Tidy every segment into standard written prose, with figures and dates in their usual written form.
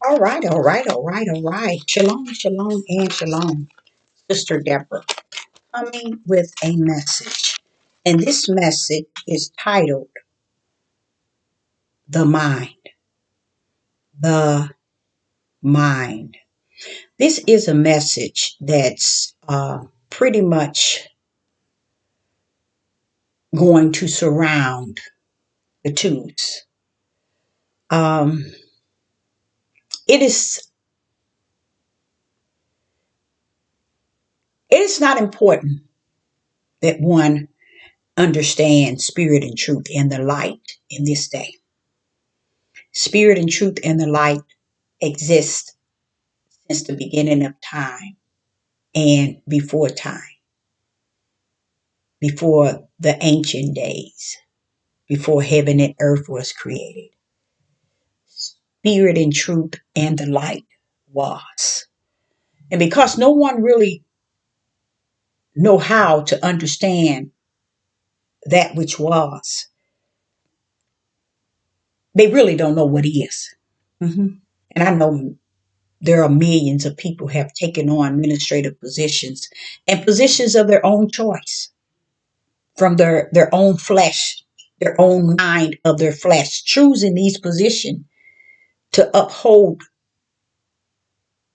All right, all right, all right, all right. Shalom, shalom, and shalom. Sister Deborah coming with a message. And this message is titled The Mind. The Mind. This is a message that's pretty much going to surround the twos. Um, it is it is not important that one understands spirit and truth and the light in this day. Spirit and truth and the light exist since the beginning of time and before time, before the ancient days, before heaven and earth was created. Spirit and truth and the light was. And because no one really know how to understand that which was, they really don't know what is. Mhm. And I know there are millions of people have taken on administrative positions and positions of their own choice from their own flesh, their own mind of their flesh, choosing these positions to uphold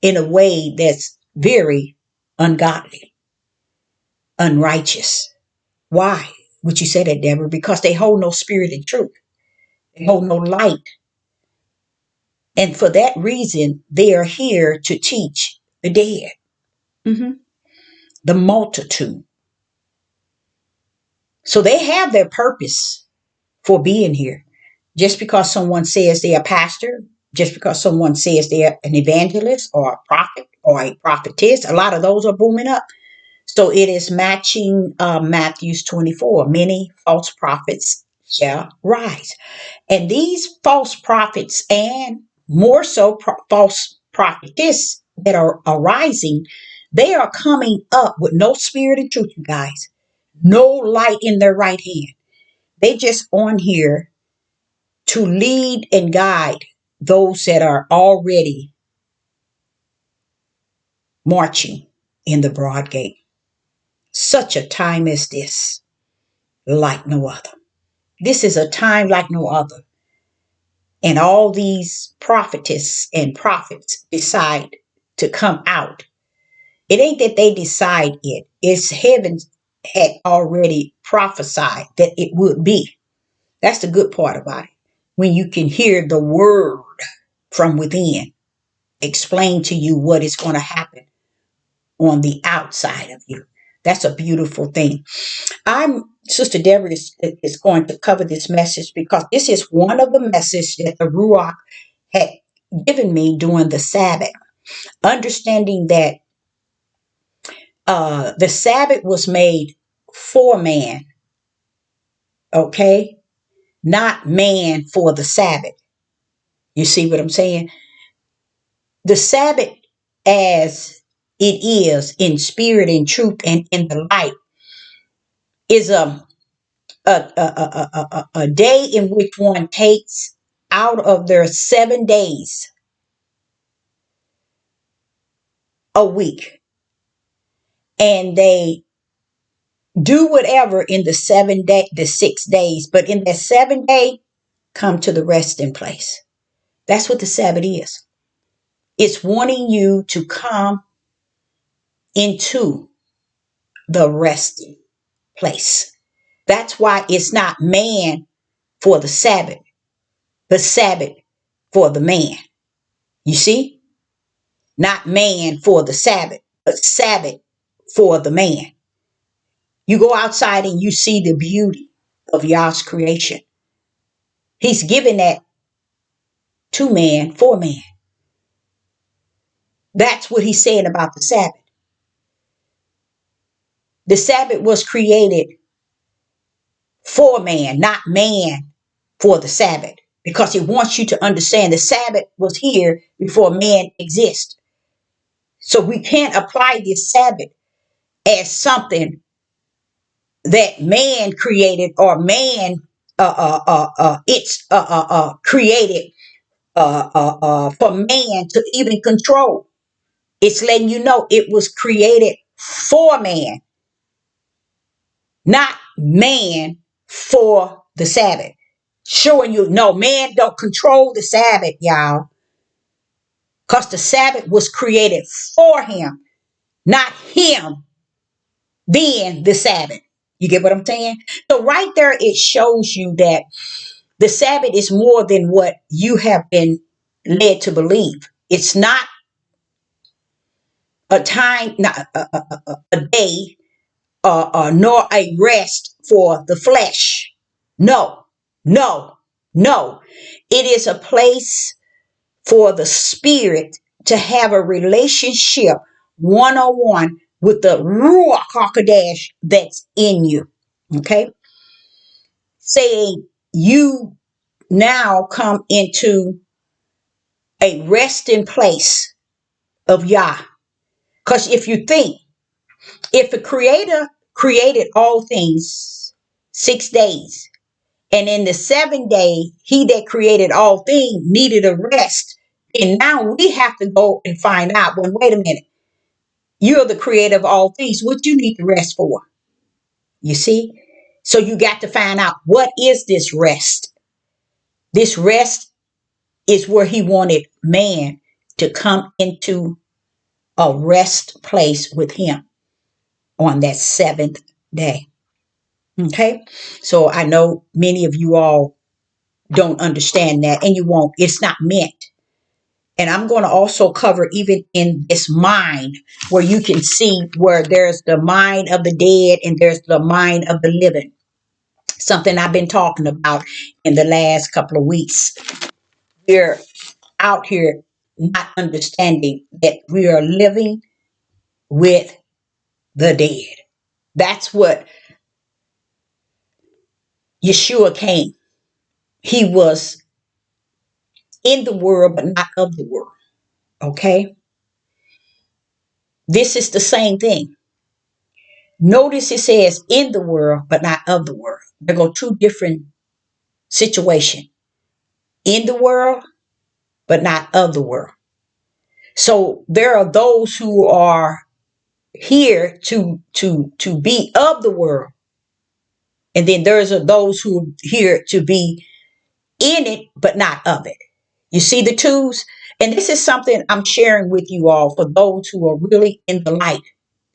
in a way that's very ungodly, unrighteous. Why would you say that, Deborah? Because they hold no spirit and truth. They hold no light. And for that reason, they are here to teach the dead, mhm, the multitude. So they have their purpose for being here. Just because someone says they're a pastor, just because someone says they're an evangelist or a prophet or a prophetess, a lot of those are booming up. So it is matching Matthew's 24. Many false prophets shall rise. And these false prophets and more so false prophetess that are arising, they are coming up with no spirit of truth, you guys. No light in their right hand. They just on here to lead and guide those that are already marching in the broad gate. Such a time as this, like no other. This is a time like no other. And all these prophetess and prophets decide to come out. It ain't that they decide it. It's heaven had already prophesied that it would be. That's the good part about it. When you can hear the word from within explain to you what is going to happen on the outside of you. That's a beautiful thing. Sister Deborah is going to cover this message because this is one of the messages that the Ruach had given me during the Sabbath. Understanding that the Sabbath was made for man, okay? Not man for the Sabbath. You see what I'm saying? The Sabbath as it is in spirit and truth and in the light is a day in which one takes out of their 7 days a week and they do whatever in the 6 days, but in that 7 day come to the resting place. That's what the Sabbath is. It's wanting you to come into the resting place. That's why it's not man for the Sabbath, but Sabbath for the man. You see? Not man for the Sabbath, but Sabbath for the man. You go outside and you see the beauty of Yah's creation. He's given that to man for man. That's what he's saying about the Sabbath. The Sabbath was created for man, not man for the Sabbath. Because he wants you to understand the Sabbath was here before man exists. So we can't apply this Sabbath as something that man created or man it's created for man to even control. It's letting you know it was created for man, not man for the Sabbath. Showing you, no, man don't control the Sabbath, y'all. Because the Sabbath was created for him, not him being the Sabbath. You get what I'm saying? So right there, it shows you that the Sabbath is more than what you have been led to believe. It's not a time, not a day, nor a rest for the flesh. No, no, no. It is a place for the spirit to have a relationship one on one with the Ruach HaKodesh that's in you. Okay? Saying you now come into a resting place of Yah. Because if you think, if the Creator created all things 6 days, and in the 7th day, he that created all things needed a rest, and now we have to go and find out, well, wait a minute, you're the creator of all things. What do you need to rest for? You see? So you got to find out, what is this rest? This rest is where he wanted man to come into a rest place with him on that 7th day. Okay? So I know many of you all don't understand that, and you won't. It's not meant. And I'm going to also cover even in this mind, where you can see where there's the mind of the dead and there's the mind of the living. Something I've been talking about in the last couple of weeks. We're out here not understanding that we are living with the dead. That's what Yeshua came. He was in the world, but not of the world. Okay? This is the same thing. Notice it says in the world, but not of the world. There go two different situations. In the world, but not of the world. So there are those who are here to be of the world. And then there's those who are here to be in it, but not of it. You see the twos? And this is something I'm sharing with you all for those who are really in the light,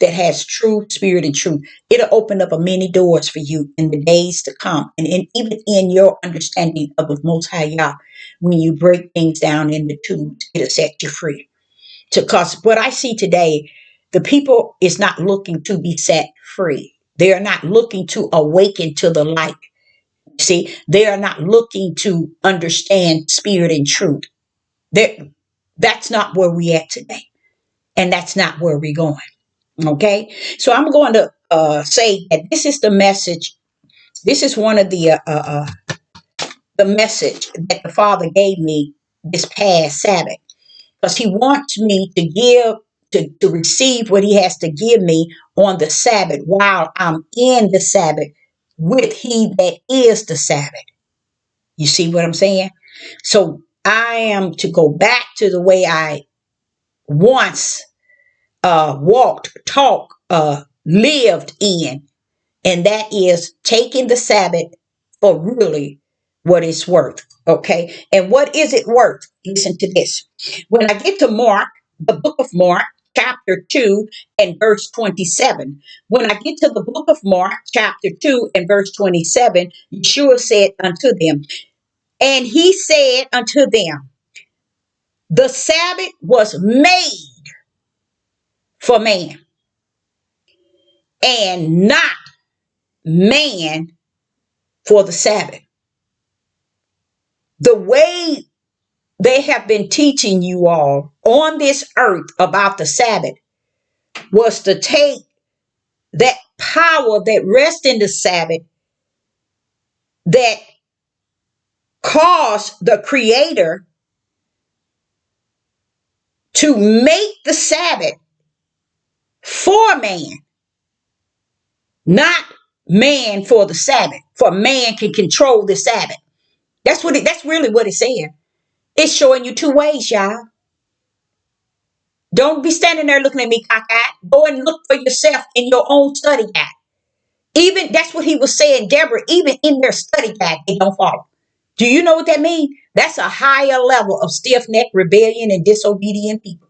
that has true spirit and truth. It'll open up a many doors for you in the days to come. And even in your understanding of the Most High Yah, when you break things down into twos, it'll set you free. Because what I see today, the people is not looking to be set free. They are not looking to awaken to the light. See, they are not looking to understand spirit and truth. That's not where we at today. And that's not where we're going. Okay. So I'm going to say that this is the message. This is one of the message that the Father gave me this past Sabbath. Because he wants me to give, to receive what he has to give me on the Sabbath while I'm in the Sabbath with he that is the Sabbath. You see what I'm saying? So I am to go back to the way I once walked, talked, lived in, and that is taking the Sabbath for really what it's worth. Okay. And what is it worth? Listen to this. When I get to Mark, the book of Mark, chapter 2 and verse 27. When I get to the book of Mark, chapter 2 and verse 27, Yeshua said unto them, and he said unto them, the Sabbath was made for man, and not man for the Sabbath. The way they have been teaching you all on this earth about the Sabbath was to take that power that rests in the Sabbath, that caused the Creator to make the Sabbath for man, not man for the Sabbath, for man can control the Sabbath. That's really what it's saying. It's showing you two ways, y'all. Don't be standing there looking at me cockeyed. Go and look for yourself in your own study guide. Even that's what he was saying, Deborah, even in their study guide, they don't follow. Do you know what that means? That's a higher level of stiff-necked rebellion and disobedient people.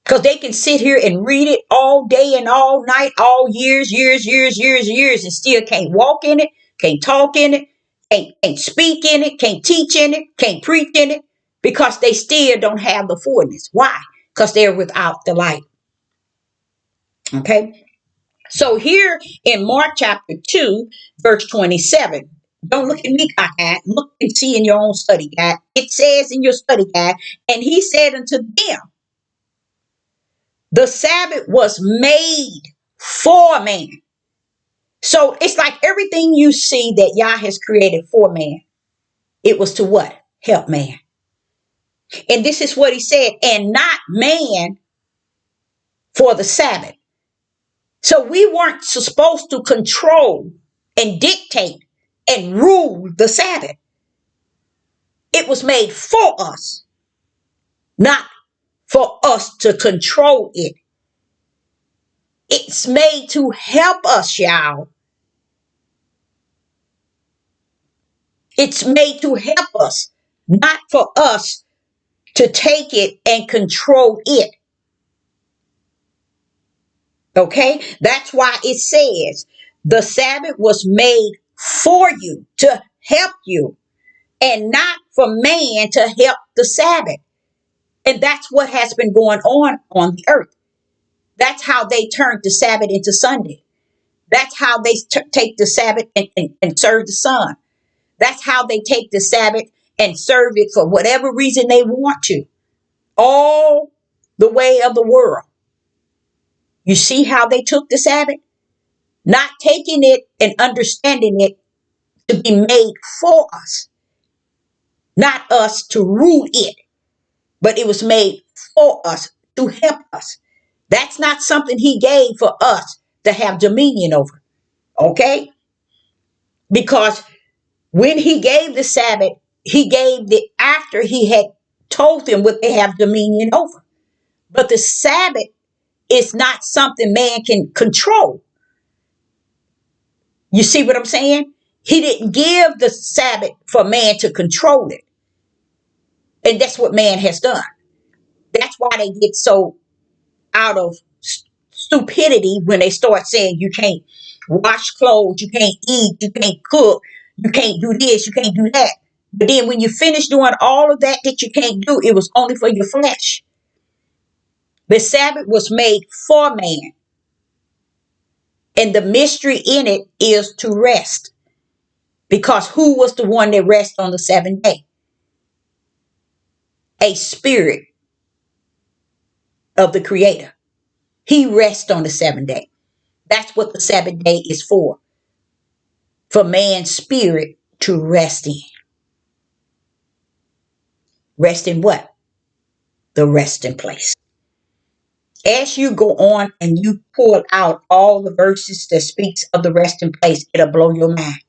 Because they can sit here and read it all day and all night, all years, and still can't walk in it, can't talk in it, can't speak in it, can't teach in it, can't preach in it, because they still don't have the fullness. Why? Because they're without the light. Okay? So here in Mark chapter 2, verse 27, don't look at me cockeyed, look and see in your own study guide. It says in your study guide, and he said unto them, the Sabbath was made for man. So it's like everything you see that Yah has created for man, it was to what? Help man. And this is what he said, and not man for the Sabbath. So we weren't supposed to control and dictate and rule the Sabbath. It was made for us, not for us to control it. It's made to help us, y'all. It's made to help us, not for us to take it and control it. Okay? That's why it says the Sabbath was made for you, to help you, and not for man to help the Sabbath. And that's what has been going on the earth. That's how they turned the Sabbath into Sunday. That's how they take the Sabbath and serve the sun. That's how they take the Sabbath and serve it for whatever reason they want to. All the way of the world. You see how they took the Sabbath? Not taking it and understanding it to be made for us. Not us to rule it, but it was made for us to help us. That's not something he gave for us to have dominion over. Okay? Because when he gave the Sabbath, he gave it after he had told them what they have dominion over. But the Sabbath is not something man can control. You see what I'm saying? He didn't give the Sabbath for man to control it. And that's what man has done. That's why they get so out of stupidity when they start saying you can't wash clothes, you can't eat, you can't cook, you can't do this, you can't do that. But then when you finish doing all of that you can't do, it was only for your flesh. The Sabbath was made for man. And the mystery in it is to rest. Because who was the one that rested on the seventh day? A spirit of the Creator. He rests on the seventh day. That's what the Sabbath day is for. For man's spirit to rest in. Rest in what? The resting place. As you go on and you pull out all the verses that speaks of the resting place, it'll blow your mind.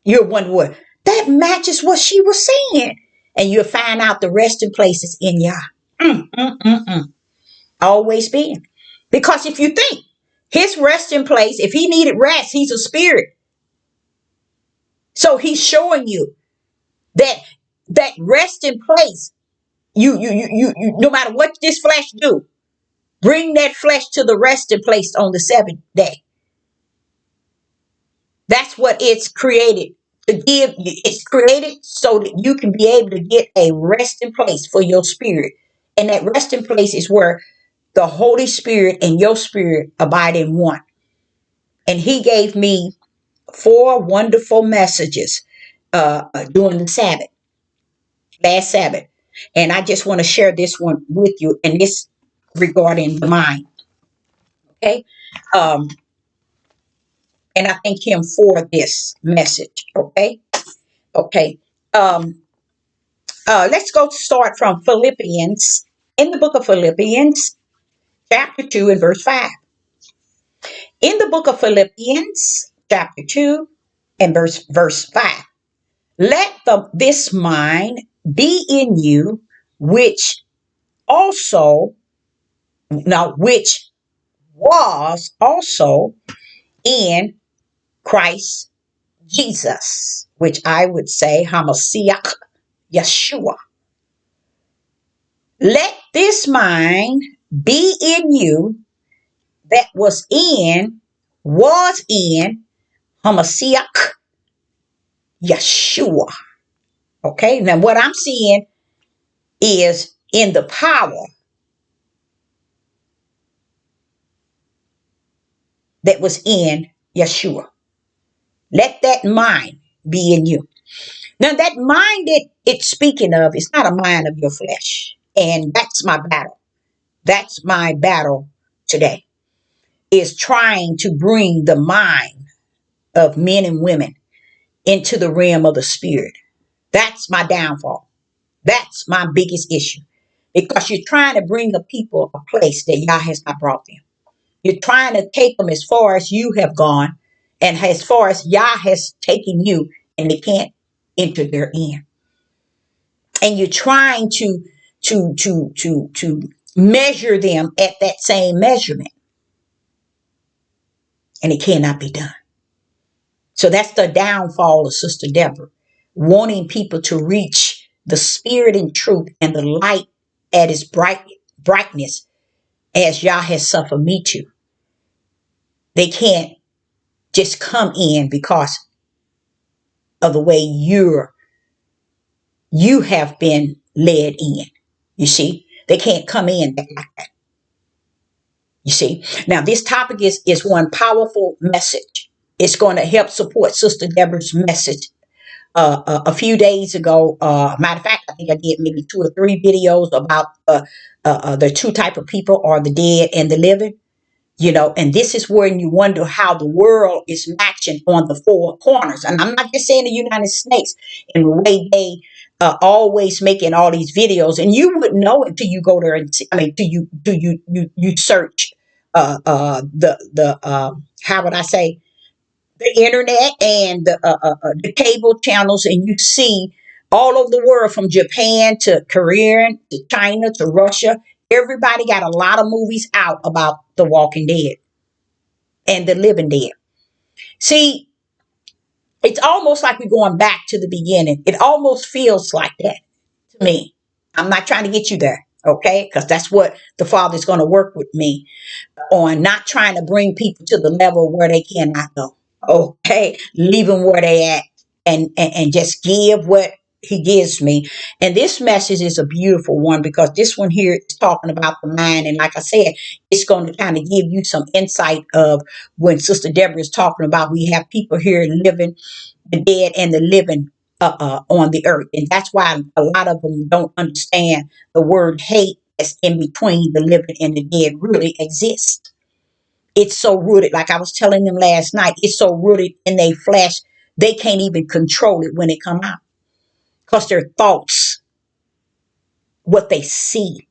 You'll wonder what that matches what she was saying. And you'll find out the resting places in Yah. Always been. Because if you think his resting place, if he needed rest, he's a spirit. So he's showing you that resting place, you no matter what this flesh do, bring that flesh to the resting place on the seventh day. That's what it's created to give. It's created so that you can be able to get a resting place for your spirit. And that resting place is where the Holy Spirit and your spirit abide in one. And he gave me 4 wonderful messages during the Sabbath, last Sabbath. And I just want to share this one with you, and this regarding the mind. Okay? And I thank him for this message. Okay? Okay. Let's go start from Philippians. In the book of Philippians, chapter 2 and verse 5. In the book of Philippians, chapter 2 and verse 5. Let this mind be in you, which also, now, which was also in Christ Jesus, which I would say Hamashiach Yeshua. Let this mind be in you that was in Hamashiach Yeshua. Okay, now what I'm seeing is in the power that was in Yeshua. Let that mind be in you. Now, that mind that it's speaking of is not a mind of your flesh. And that's my battle. That's my battle today, is trying to bring the mind of men and women into the realm of the spirit. That's my downfall. That's my biggest issue. Because you're trying to bring a people a place that Yah has not brought them. You're trying to take them as far as you have gone and as far as Yah has taken you, and they can't enter their end. And you're trying to measure them at that same measurement, and it cannot be done. So that's the downfall of Sister Deborah, wanting people to reach the spirit and truth and the light at its brightness, as Yah has suffered me to. They can't just come in because of the way you have been led in. You see, they can't come in like that. You see, now this topic is one powerful message. It's going to help support Sister Deborah's message. A few days ago, matter of fact, I think I did maybe 2 or 3 videos about the two type of people, are the dead and the living. You know, and this is when you wonder how the world is matching on the 4 corners. And I'm not just saying the United States, in the way they always making all these videos, and you wouldn't know until you go there and see, I mean, you search the how would I say, the internet and the cable channels, and you see all over the world, from Japan to Korean to China to Russia. Everybody got a lot of movies out about the Walking Dead and the Living Dead. See, it's almost like we're going back to the beginning. It almost feels like that to me. I'm not trying to get you there, okay? Because that's what the Father's going to work with me on, not trying to bring people to the level where they cannot go. Okay, leave them where they at, and just give what he gives me. And this message is a beautiful one, because this one here is talking about the mind. And like I said, it's going to kind of give you some insight of when Sister Deborah is talking about we have people here living, the dead and the living on the earth. And that's why a lot of them don't understand the word hate that's in between the living and the dead really exists. It's so rooted, like I was telling them last night, it's so rooted in their flesh, they can't even control it when it come out. Because their thoughts, what they see,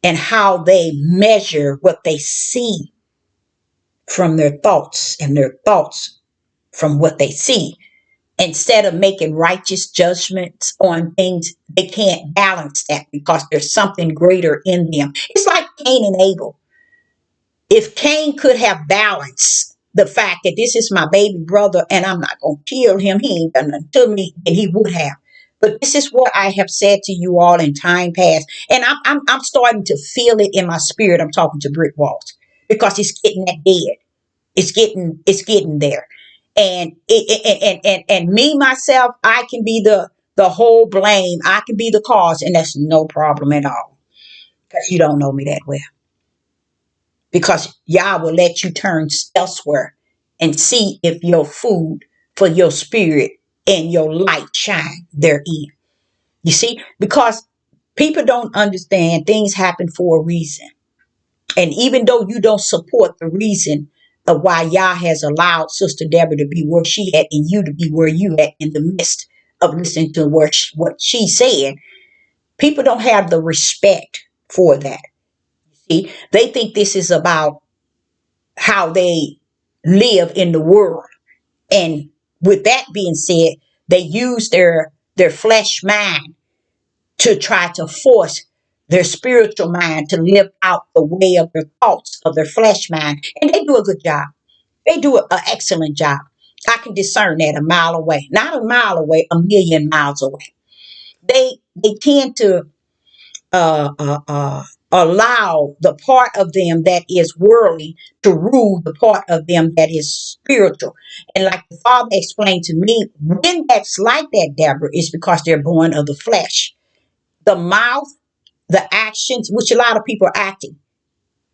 and how they measure what they see from their thoughts, and their thoughts from what they see. Instead of making righteous judgments on things, they can't balance that because there's something greater in them. It's like Cain and Abel. If Cain could have balanced the fact that this is my baby brother and I'm not going to kill him, he ain't done nothing to me, then he would have. But this is what I have said to you all in time past. And I'm starting to feel it in my spirit. I'm talking to brick walls, because it's getting that dead. It's getting there. And and me, myself, I can be the whole blame. I can be the cause, and that's no problem at all. Because you don't know me that well. Because Yah will let you turn elsewhere and see if your food for your spirit and your light shine therein. You see, because people don't understand, things happen for a reason. And even though you don't support the reason of why Yah has allowed Sister Deborah to be where she at and you to be where you at, in the midst of listening to what she said, people don't have the respect for that. See, they think this is about how they live in the world. And with that being said, they use their flesh mind to try to force their spiritual mind to live out the way of their thoughts of their flesh mind. And they do a good job. They do an excellent job. I can discern that a mile away, not a mile away, a million miles away. They tend to allow the part of them that is worldly to rule the part of them that is spiritual. And like the Father explained to me, when that's like that, Deborah, is because they're born of the flesh. The mouth, the actions, which a lot of people are acting.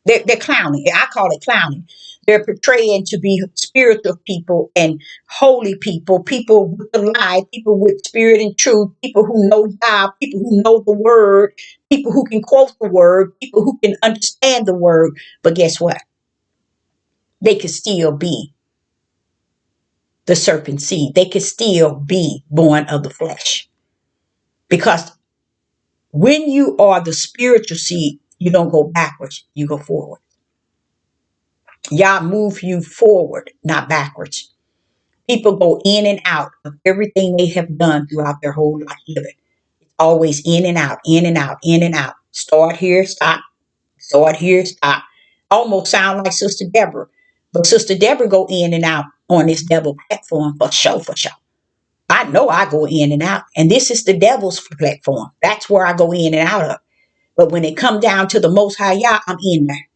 They're clowning. I call it clowning. They're portraying to be spiritual people and holy people, people with the lie, people with spirit and truth, people who know God, people who know the word, people who can quote the word, people who can understand the word. But guess what? They could still be the serpent seed. They could still be born of the flesh. Because when you are the spiritual seed, you don't go backwards, you go forward. Yah move you forward, not backwards. People go in and out of everything they have done throughout their whole life living. It's always in and out, in and out, in and out. Start here, stop. Start here, stop. Almost sound like Sister Deborah. But Sister Deborah go in and out on this devil platform for sure, for sure. I know I go in and out. And this is the devil's platform. That's where I go in and out of. But when it come down to the Most High Yah, I'm in there.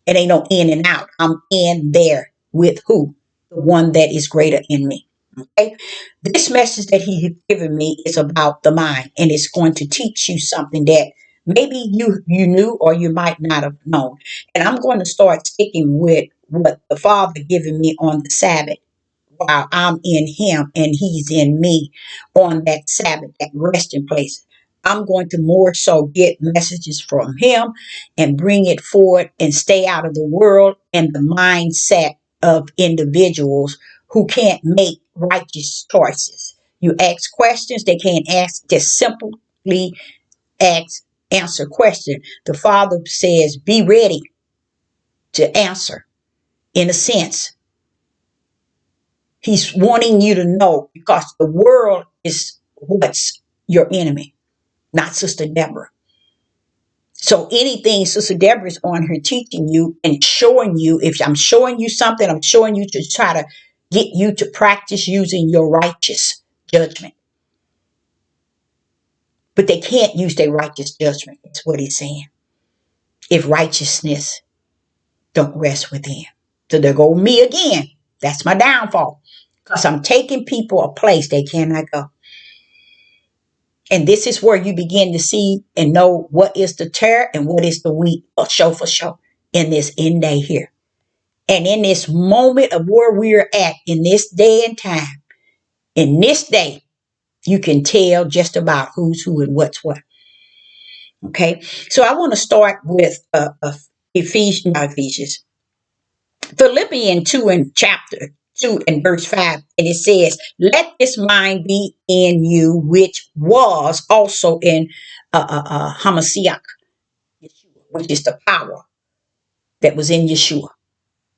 It ain't no in and out. I'm in there with who? The one that is greater in me. Okay. This message that he has given me is about the mind, and it's going to teach you something that maybe you knew or you might not have known. And I'm going to start sticking with what the Father given me on the Sabbath while I'm in him and he's in me on that Sabbath, that resting place. I'm going to more so get messages from him and bring it forward and stay out of the world and the mindset of individuals who can't make righteous choices. You ask questions, they can't ask, just simply ask, answer question. The Father says, be ready to answer in a sense. He's wanting you to know because the world is what's your enemy, not Sister Deborah. So anything Sister Deborah is on her teaching you and showing you, if I'm showing you something, I'm showing you to try to get you to practice using your righteous judgment. But they can't use their righteous judgment. That's what he's saying. If righteousness don't rest within. So there go me again. That's my downfall. Because I'm taking people a place they cannot go. And this is where you begin to see and know what is the tare and what is the wheat, for show in this end day here. And in this moment of where we're at in this day and time, in this day, you can tell just about who's who and what's what. Okay. So I want to start with Ephesians, Philippians 2 and chapter 2 and verse 5. And it says, let this mind be in you, which was also in Hamashiach, which is the power that was in Yeshua.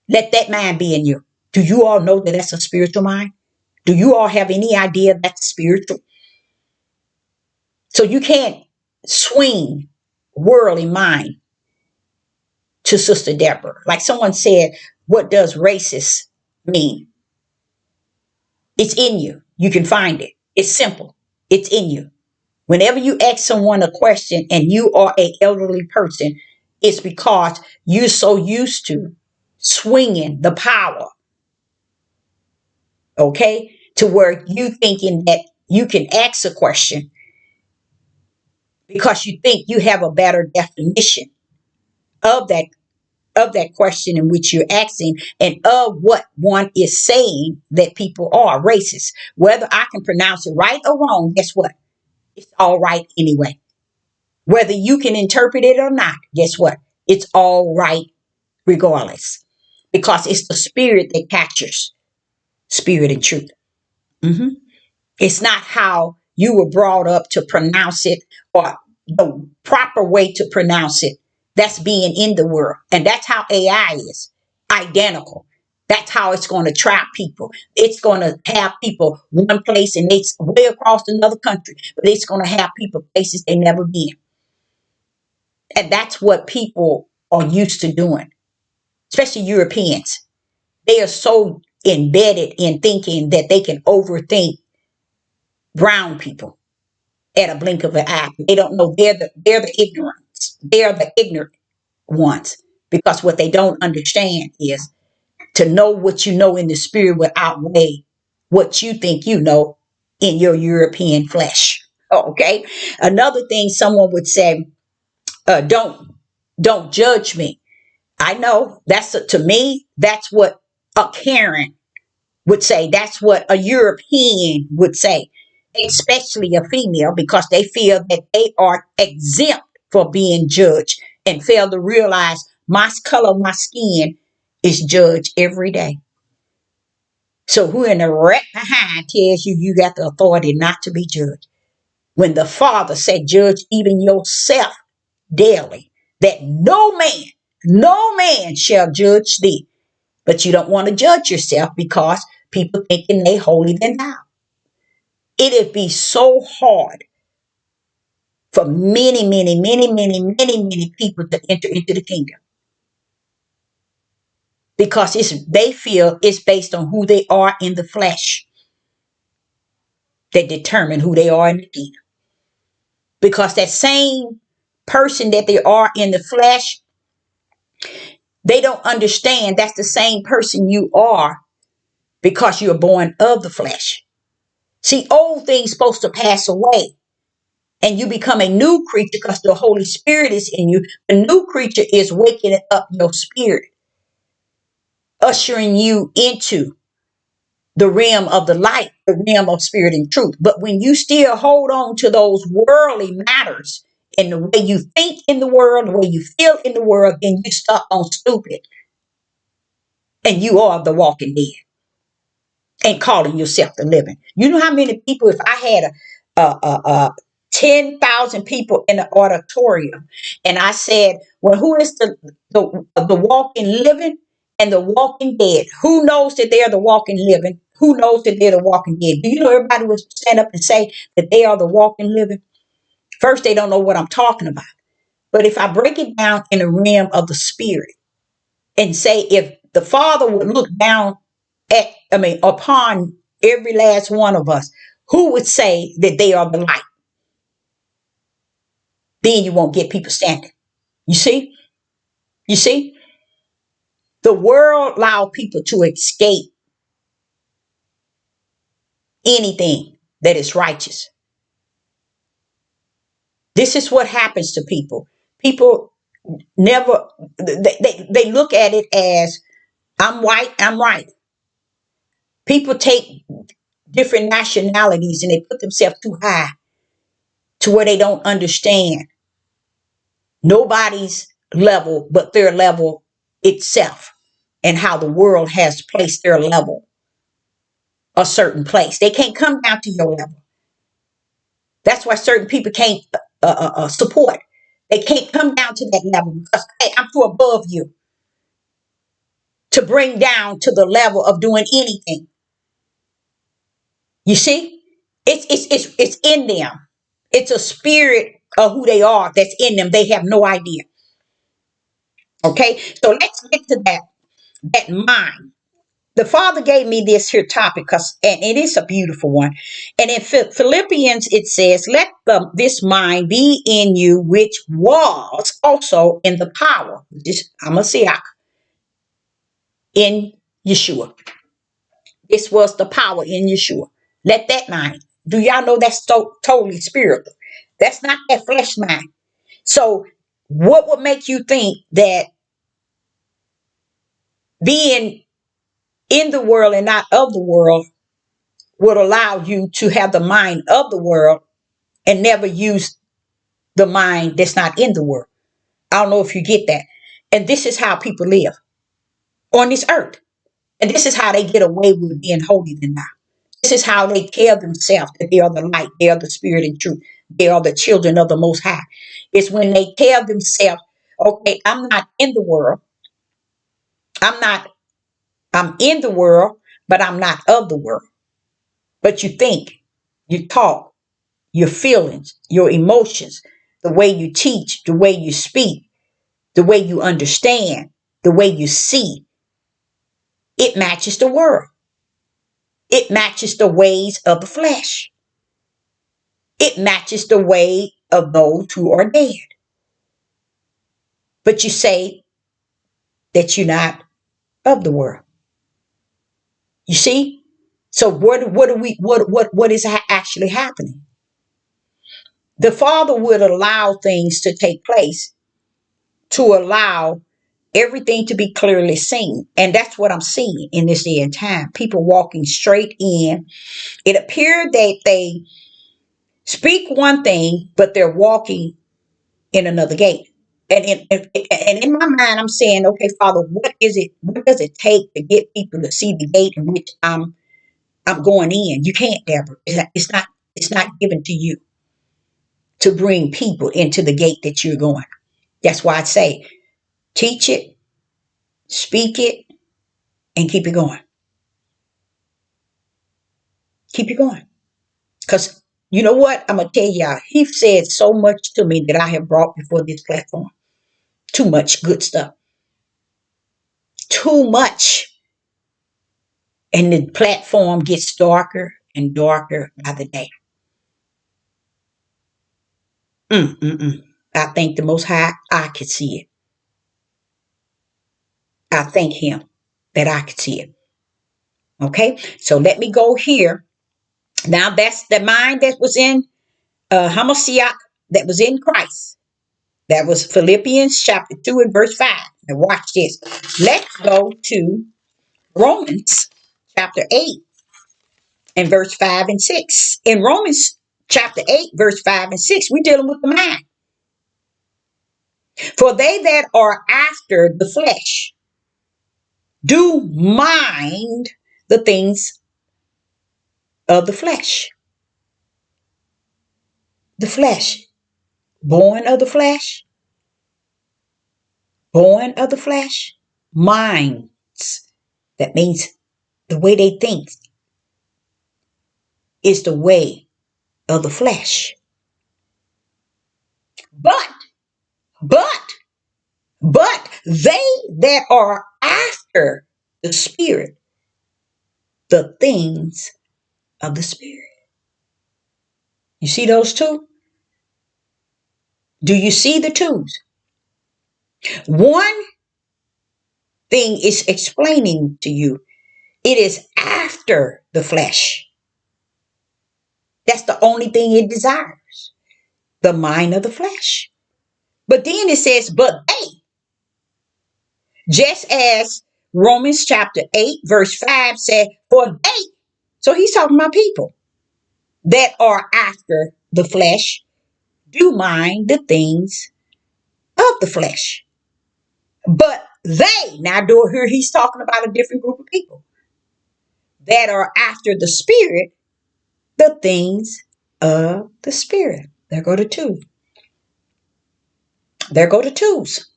Let that mind be in you. Do you all know that that's a spiritual mind? Do you all have any idea that's spiritual? So you can't swing worldly mind to Sister Deborah. Like someone said, what does racist mean? It's in you. You can find it. It's simple. It's in you. Whenever you ask someone a question and you are an elderly person, it's because you're so used to swinging the power, okay, to where you thinking that you can ask a question because you think you have a better definition of that question in which you're asking and of what one is saying that people are racist. Whether I can pronounce it right or wrong, guess what? It's all right anyway. Whether you can interpret it or not, guess what? It's all right regardless. Because it's the spirit that captures spirit and truth. Mm-hmm. It's not how you were brought up to pronounce it or the proper way to pronounce it. That's being in the world. And that's how AI is. Identical. That's how it's going to trap people. It's going to have people one place and it's way across another country, but it's going to have people places they never been. And that's what people are used to doing, especially Europeans. They are so embedded in thinking that they can overthink brown people at a blink of an eye. They don't know they're the ignorance. They're the ignorant ones because what they don't understand is to know what you know in the spirit will outweigh what you think you know in your European flesh. Okay. Another thing someone would say, don't judge me. I know to me, that's what a Karen would say. That's what a European would say, especially a female, because they feel that they are exempt for being judged and fail to realize my color, my skin is judged every day. So who in the right behind tells you you got the authority not to be judged? When the Father said, judge even yourself daily, that no man shall judge thee. But you don't want to judge yourself because people thinking they holier than thou. It'd be so hard for many people to enter into the kingdom because they feel it's based on who they are in the flesh that determine who they are in the kingdom. Because that same person that they are in the flesh, they don't understand that's the same person you are because you're born of the flesh. See, old things supposed to pass away and you become a new creature because the Holy Spirit is in you. The new creature is waking up your spirit, ushering you into the realm of the light, the realm of spirit and truth. But when you still hold on to those worldly matters and the way you think in the world, the way you feel in the world, then you stuck on stupid and you are the walking dead and calling yourself the living. You know how many people, if I had a 10,000 people in the auditorium and I said, well, who is the walking living and the walking dead? Who knows that they are the walking living? Who knows that they're the walking dead? Do you know everybody would stand up and say that they are the walking living? First, they don't know what I'm talking about. But if I break it down in the realm of the spirit and say, if the Father would look down upon every last one of us, who would say that they are the light? Then you won't get people standing. You see? You see? The world allows people to escape anything that is righteous. This is what happens to people. People never, they look at it as, I'm white, I'm right. People take different nationalities and they put themselves too high to where they don't understand nobody's level but their level itself and how the world has placed their level a certain place. They can't come down to your level. That's why certain people can't support. They can't come down to that level because, hey, I'm too above you to bring down to the level of doing anything. You see, it's in them. It's a spirit of who they are that's in them. They have no idea. Okay, so let's get to that mind. The Father gave me this here topic and it is a beautiful one. And in Philippians, it says, let this mind be in you, which was also in the power, which is Amasiach, in Yeshua. This was the power in Yeshua. Let that mind. Do y'all know that's totally spiritual? That's not that flesh mind. So what would make you think that being in the world and not of the world would allow you to have the mind of the world and never use the mind that's not in the world? I don't know if you get that. And this is how people live on this earth. And this is how they get away with being holy than thou. This is how they tell themselves that they are the light, they are the spirit and truth, they are the children of the Most High. It's when they tell themselves, okay, I'm not in the world. I'm not I'm in the world, but I'm not of the world. But you think, you talk, your feelings, your emotions, the way you teach, the way you speak, the way you understand, the way you see, it matches the world. It matches the ways of the flesh. It matches the way of those who are dead. But you say that you're not of the world. You see? So what is actually happening? The Father would allow things to take place to allow everything to be clearly seen. And that's what I'm seeing in this day and time. People walking straight in. It appeared that they speak one thing, but they're walking in another gate. And in my mind, I'm saying, okay, Father, what is it? What does it take to get people to see the gate in which I'm going in? You can't, Deborah. It's not given to you to bring people into the gate that you're going. That's why I say, teach it, speak it, and keep it going. Keep it going. Because you know what? I'm going to tell y'all, he said so much to me that I have brought before this platform. Too much good stuff. Too much. And the platform gets darker and darker by the day. I thank the Most High I could see it. I thank Him that I could see it. Okay, so let me go here. Now that's the mind that was in Hamashiach, that was in Christ. That was Philippians chapter 2 and verse 5. Now watch this. Let's go to Romans chapter 8 and verse 5 and 6. In Romans chapter 8, verse 5 and 6, we're dealing with the mind. For they that are after the flesh do mind the things of the flesh. The flesh. Born of the flesh. Born of the flesh. Minds. That means the way they think is the way of the flesh. But they that are after the Spirit, the things of the Spirit. You see those two? Do you see the twos? One thing is explaining to you, it is after the flesh. That's the only thing it desires, the mind of the flesh. But then it says, but they, just as Romans chapter 8, verse 5 said, for they, so he's talking about people that are after the flesh, do mind the things of the flesh. But they, now do here he's talking about a different group of people that are after the Spirit, the things of the Spirit. There go the two. There go the twos.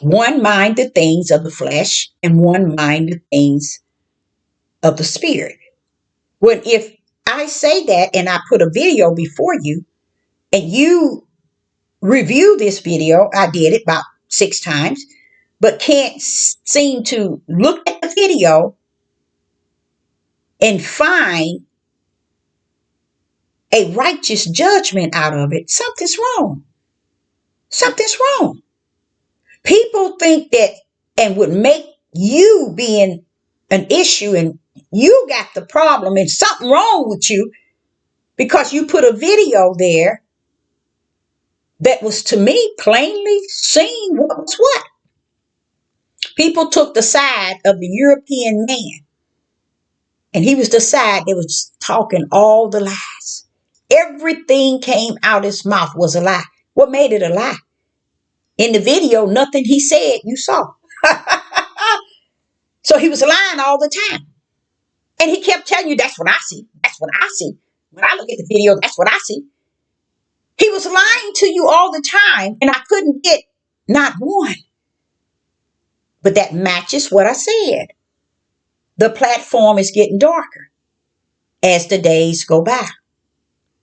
One mind the things of the flesh, and one mind the things of the Spirit. When if I say that and I put a video before you, and you review this video, I did it about 6 times, but can't seem to look at the video and find a righteous judgment out of it, something's wrong. Something's wrong. People think that and would make you being an issue and you got the problem and something wrong with you because you put a video there that was to me plainly seen what was what. People took the side of the European man, and he was the side that was talking all the lies. Everything came out his mouth was a lie. What made it a lie? In the video, nothing he said you saw. So he was lying all the time. And he kept telling you, that's what I see. That's what I see. When I look at the video, that's what I see. He was lying to you all the time, and I couldn't get not one, But that matches what I said. The platform is getting darker as the days go by.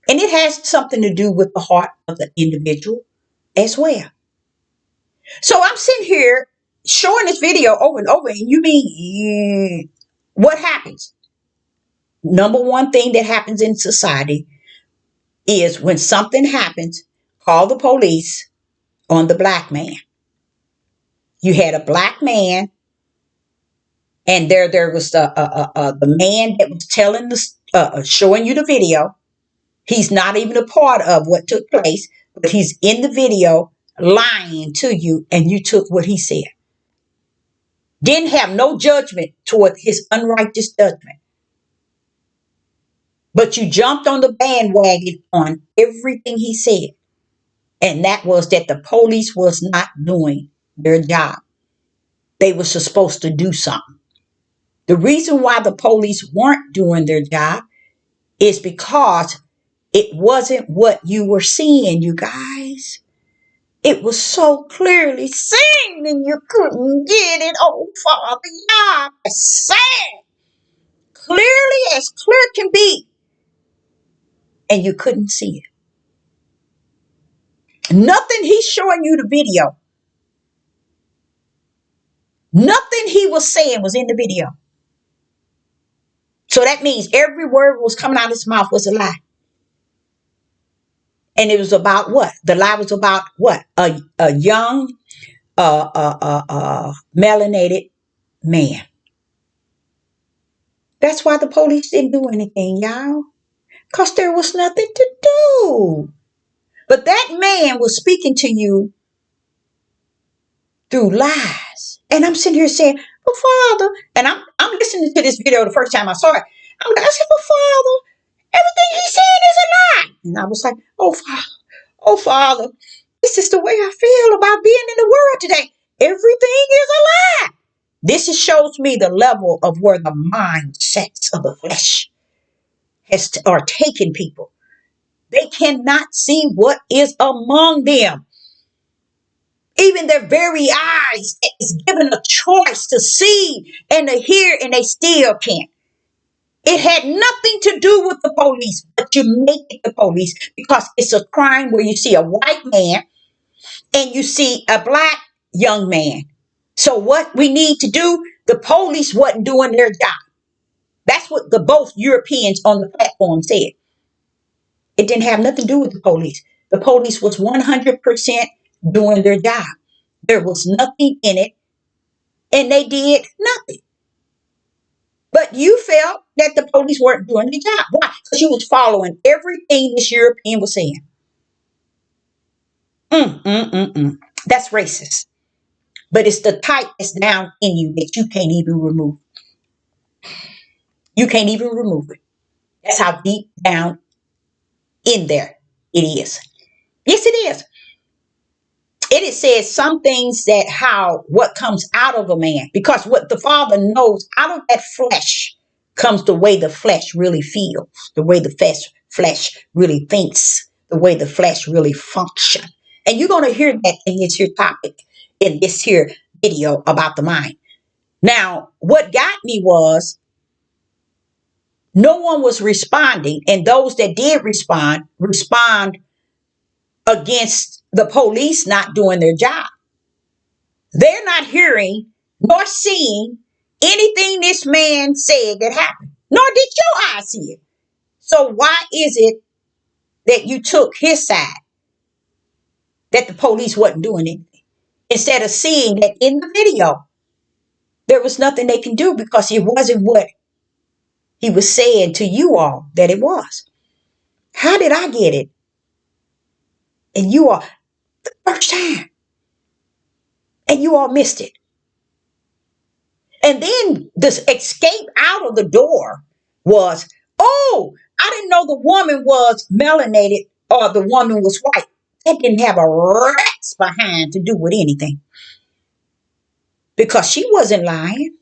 And it has something to do with the heart of the individual as well. So I'm sitting here showing this video over and over, and you mean what happens? Number one thing that happens in society is when something happens, call the police on the black man. You had a black man, and there was the man that was telling showing you the video. He's not even a part of what took place, but he's in the video lying to you, and you took what he said. Didn't have no judgment toward his unrighteous judgment. But you jumped on the bandwagon on everything he said. And that was that the police was not doing their job. They were supposed to do something. The reason why the police weren't doing their job is because it wasn't what you were seeing, you guys. It was so clearly seen and you couldn't get it. Oh, Father, God, it's sad. Clearly as clear can be. And you couldn't see it. Nothing he's showing you the video. Nothing he was saying was in the video. So that means every word was coming out of his mouth was a lie. And it was about what? The lie was about what? A young, melanated man. That's why the police didn't do anything, y'all. Because there was nothing to do. But that man was speaking to you through lies. And I'm sitting here saying, oh, Father, and I'm listening to this video the first time I saw it. I said, oh, Father, everything he's saying is a lie. And I was like, oh, Father, this is the way I feel about being in the world today. Everything is a lie. This shows me the level of where the mindsets of the flesh are taking people. They cannot see what is among them. Even their very eyes is given a choice to see and to hear, and they still can't. It had nothing to do with the police, but you make it the police because it's a crime where you see a white man and you see a black young man. So what we need to do, the police wasn't doing their job. That's what the both Europeans on the platform said. It didn't have nothing to do with the police. The police was 100% doing their job. There was nothing in it, and they did nothing. But you felt that the police weren't doing their job. Why? Because you was following everything this European was saying. That's racist. But it's the type that's down in you that you can't even remove. You can't even remove it. That's how deep down in there it is. Yes, it is. It says some things that what comes out of a man, because what the Father knows, out of that flesh comes the way the flesh really feels, the way the flesh really thinks, the way the flesh really functions. And you're going to hear that in this here topic, in this here video about the mind. Now, what got me was no one was responding, and those that did respond against the police not doing their job. They're not hearing nor seeing anything this man said that happened, nor did your eyes see it. So why is it that you took his side, that the police wasn't doing anything, instead of seeing that in the video there was nothing they can do because it wasn't what he was saying to you all that it was? How did I get it? And you all, the first time. And you all missed it. And then this escape out of the door was, oh, I didn't know the woman was melanated or the woman was white. They didn't have a rat's behind to do with anything. Because she wasn't lying.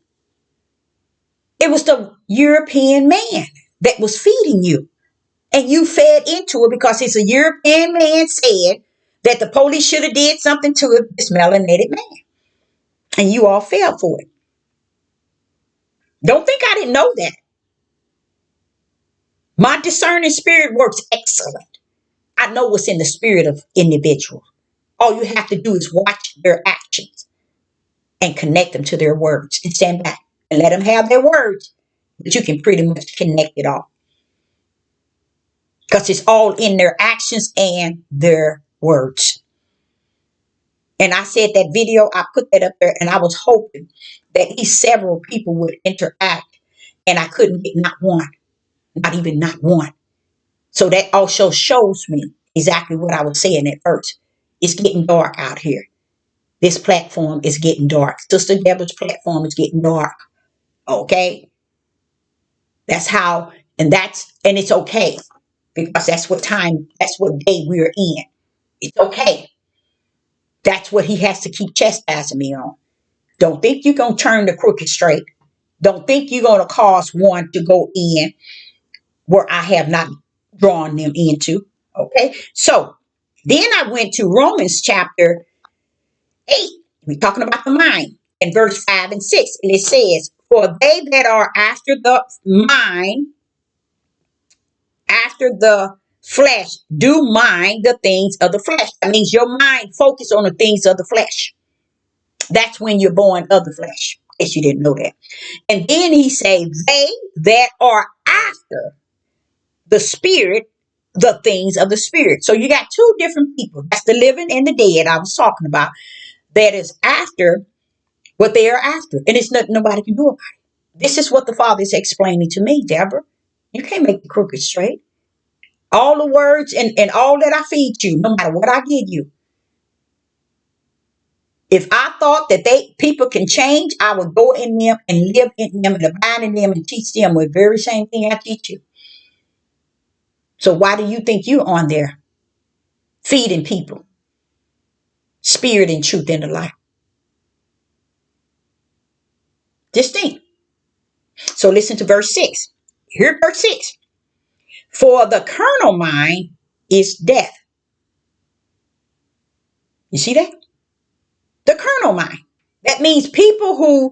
It was the European man that was feeding you. And you fed into it because it's a European man said that the police should have did something to this melanated man. And you all fell for it. Don't think I didn't know that. My discerning spirit works excellent. I know what's in the spirit of individuals. All you have to do is watch their actions and connect them to their words and stand back and let them have their words. But you can pretty much connect it all because it's all in their actions and their words. And I said that video, I put that up there, and I was hoping that at least several people would interact, and I couldn't get not one, not even not one. So that also shows me exactly what I was saying at first. It's getting dark out here. This platform is getting dark. Sister Deborah's platform is getting dark. Okay? That's how, and it's okay because that's what day we're in. It's okay. That's what he has to keep chastising me on. Don't think you're going to turn the crooked straight. Don't think you're going to cause one to go in where I have not drawn them into. Okay? So then I went to Romans chapter 8. We're talking about the mind in verse 5 and 6. And it says, for they that are after the mind, after the flesh, do mind the things of the flesh. That means your mind focus on the things of the flesh. That's when you're born of the flesh. In case you didn't know that. And then he say, they that are after the spirit, the things of the spirit. So you got two different people. That's the living and the dead I was talking about. That is after what they are after. And it's nothing nobody can do about it. This is what the Father is explaining to me, Deborah. You can't make the crooked straight. All the words and all that I feed you, no matter what I give you. If I thought that people can change, I would go in them and live in them and abide in them and teach them the very same thing I teach you. So why do you think you're on there feeding people spirit and truth in the light? Just think. So listen to verse 6. Here's verse 6. For the carnal mind is death. You see that? The carnal mind. That means people who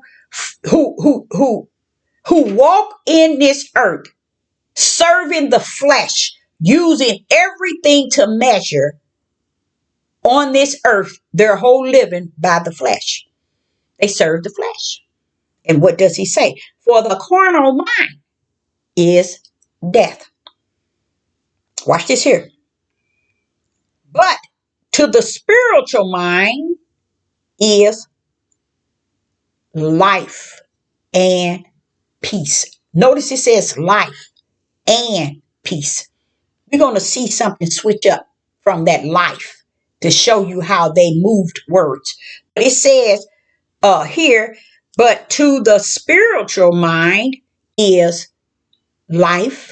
walk in this earth serving the flesh, using everything to measure on this earth their whole living by the flesh. They serve the flesh. And what does he say? For the carnal mind is death. Watch this here. But to the spiritual mind is life and peace. Notice it says life and peace. We're going to see something switch up from that life to show you how they moved words. But it says here, but to the spiritual mind is life.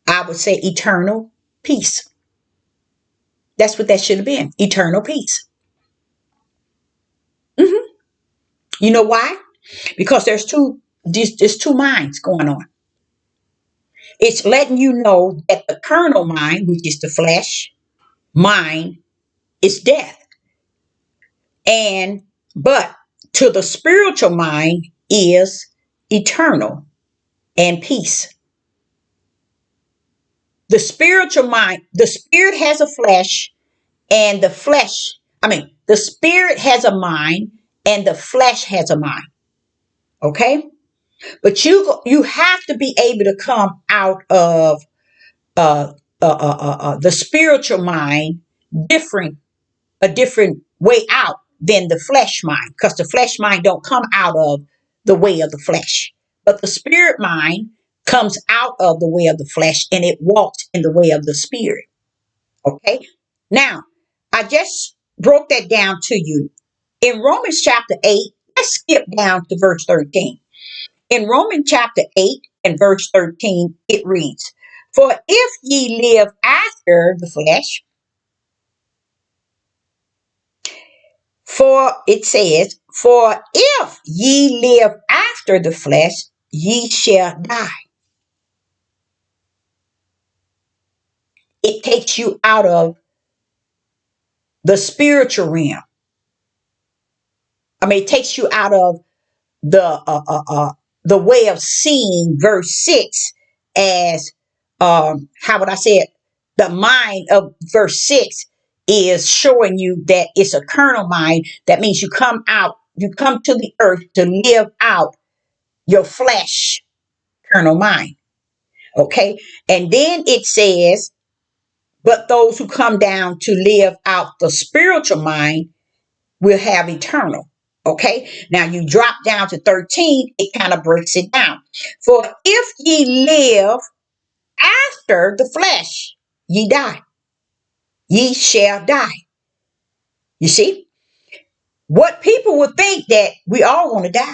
I would say eternal peace. That's what that should have been. Eternal peace. Mm-hmm. You know why? Because there's two minds going on. It's letting you know that the carnal mind, which is the flesh mind, is death. But to the spiritual mind is eternal and peace. The spiritual mind, the spirit has a flesh, and the spirit has a mind and the flesh has a mind. Okay? But you have to be able to come out of the spiritual mind different a different way out than the flesh mind, because the flesh mind don't come out of the way of the flesh, but the spirit mind comes out of the way of the flesh and it walks in the way of the spirit. Okay, now I just broke that down to you in Romans chapter 8. Let's skip down to verse 13. In Romans chapter 8 and verse 13 it reads, for if ye live after the flesh, for it says, for if ye live after the flesh, ye shall die. It takes you out of the spiritual realm I mean, it takes you out of the way of seeing verse 6 as how would I say it? The mind of verse 6 is showing you that it's a carnal mind. That means you come out, you come to the earth to live out your flesh, carnal mind. Okay. And then it says, but those who come down to live out the spiritual mind will have eternal. Okay, now you drop down to 13, it kind of breaks it down. For if ye live after the flesh, ye die. Ye shall die. You see, what people would think that we all want to die.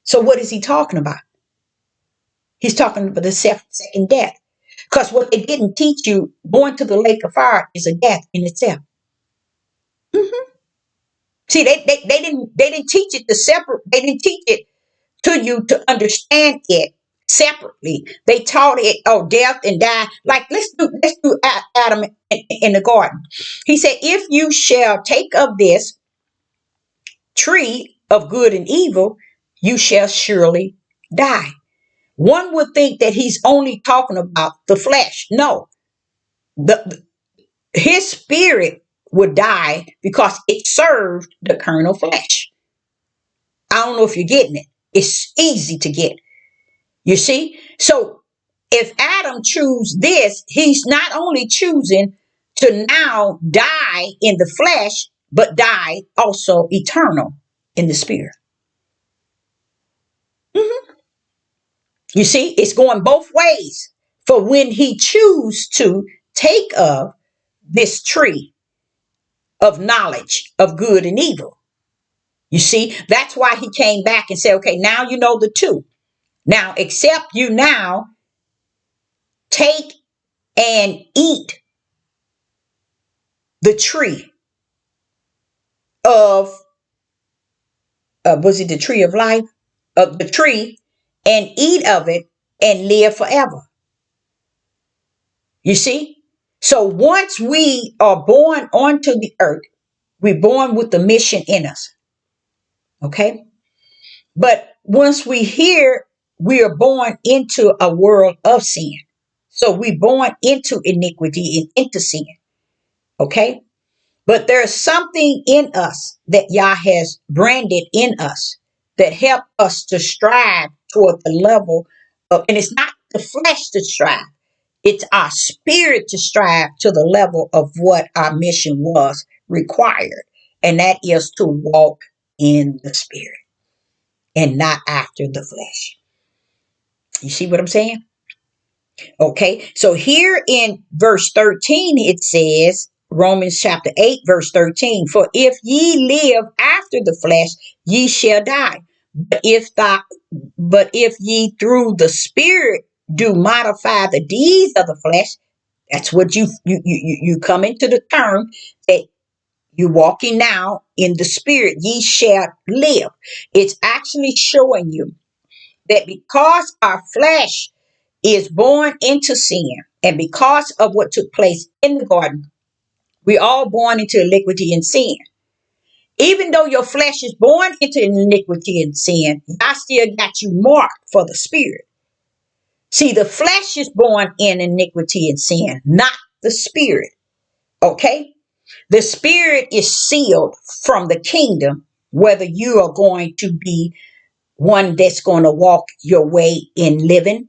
So what is he talking about? He's talking about the second death. Because what they didn't teach you, going to the lake of fire is a death in itself. Mm-hmm. See, they didn't teach it to separate. They didn't teach it to you to understand it separately. They taught it, oh, death and die. Like let's do Adam in the garden. He said, if you shall take of this tree of good and evil, you shall surely die. One would think that he's only talking about the flesh. No, the his spirit would die because it served the carnal flesh. I don't know if you're getting it. It's easy to get. You see? So if Adam choose this, he's not only choosing to now die in the flesh, but die also eternal in the spirit. Mhm. You see, it's going both ways. For when he choose to take of this tree of knowledge of good and evil, you see, that's why he came back and said, okay, now you know the two. Now, except you now take and eat the tree of, was it the tree of life? Of the tree and eat of it and live forever. You see? So once we are born onto the earth, we're born with the mission in us. Okay? But once we hear, we are born into a world of sin. So we're born into iniquity and into sin. Okay? But there's something in us that Yah has branded in us that help us to strive toward the level of, and it's not the flesh to strive, it's our spirit to strive to the level of what our mission was required. And that is to walk in the spirit and not after the flesh. You see what I'm saying? Okay, so here in verse 13, it says, Romans chapter 8, verse 13, for if ye live after the flesh, ye shall die. But if ye through the spirit do modify the deeds of the flesh, that's what you come into the term that you're walking now in the spirit, ye shall live. It's actually showing you that because our flesh is born into sin, and because of what took place in the garden, we all born into iniquity and sin. Even though your flesh is born into iniquity and sin, I still got you marked for the spirit. See, the flesh is born in iniquity and sin, not the spirit. Okay? The spirit is sealed from the kingdom, whether you are going to be one that's going to walk your way in living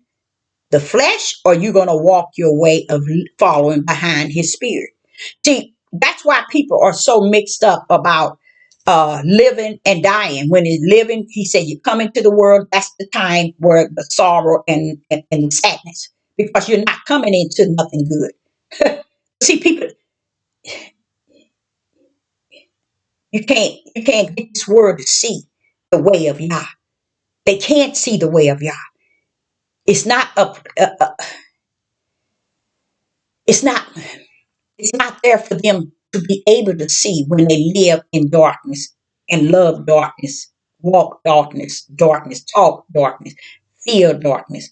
the flesh, or you're going to walk your way of following behind his spirit. See, that's why people are so mixed up about living and dying. When it's living, he said, you come into the world, that's the time where the sorrow and sadness, because you're not coming into nothing good. See, people, you can't get this world to see the way of Yah. They can't see the way of Yah. It's not it's not it's not there for them to be able to see when they live in darkness and love darkness, walk darkness, darkness, talk darkness, feel darkness,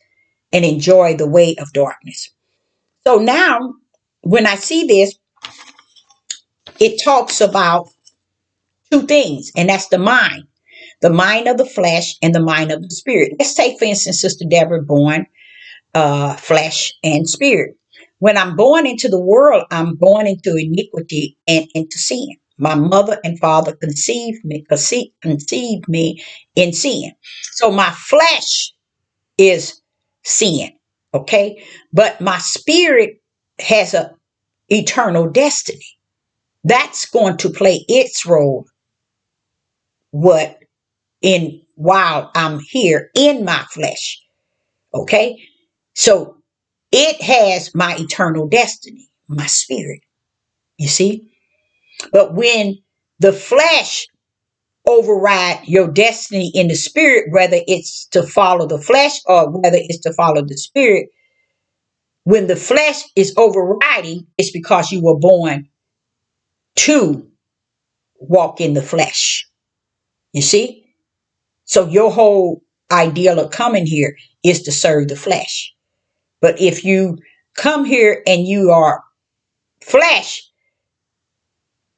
and enjoy the way of darkness. So now, when I see this, it talks about two things, and that's the mind of the flesh and the mind of the spirit. Let's take, for instance, Sister Deborah born flesh and spirit. When I'm born into the world, I'm born into iniquity and into sin. My mother and father conceived me in sin. So my flesh is sin, okay? But my spirit has a eternal destiny. That's going to play its role what in while I'm here in my flesh, okay? So it has my eternal destiny, my spirit, you see? But when the flesh override your destiny in the spirit, whether it's to follow the flesh or whether it's to follow the spirit, when the flesh is overriding, it's because you were born to walk in the flesh. You see? So your whole ideal of coming here is to serve the flesh. But if you come here and you are flesh,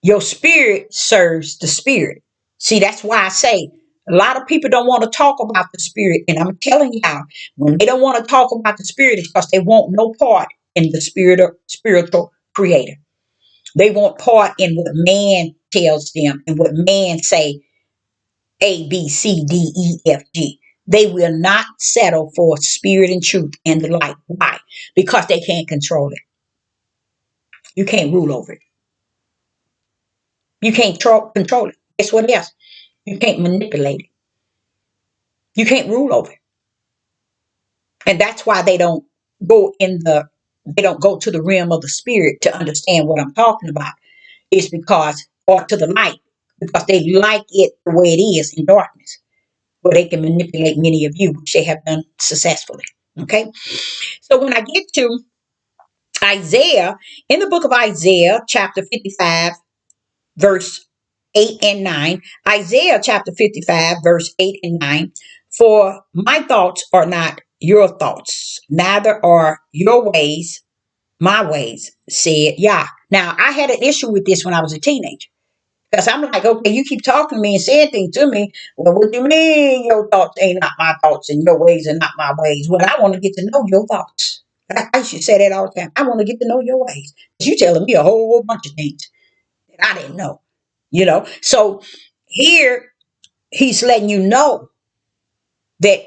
your spirit serves the spirit. See, that's why I say a lot of people don't want to talk about the spirit. And I'm telling y'all, when they don't want to talk about the spirit, it's because they want no part in the spirit of spiritual creator. They want part in what man tells them and what man say A, B, C, D, E, F, G. They will not settle for spirit and truth and the light. Why? Because they can't control it. You can't rule over it. You can't control it. Guess what else? You can't manipulate it. You can't rule over it. And that's why they don't go to the realm of the spirit to understand what I'm talking about. It's because, or to the light, because they like it the way it is in darkness, where they can manipulate many of you, which they have done successfully. Okay? So when I get to Isaiah, in the book of Isaiah, chapter 55, verse 8 and 9, Isaiah chapter 55, verse 8 and 9, for my thoughts are not your thoughts, neither are your ways my ways, said Yah. Now, I had an issue with this when I was a teenager. Because I'm like, okay, you keep talking to me and saying things to me. Well, what do you mean your thoughts ain't not my thoughts and your ways are not my ways? Well, I want to get to know your thoughts. I should say that all the time. I want to get to know your ways. You telling me a whole bunch of things that I didn't know. So here he's letting you know that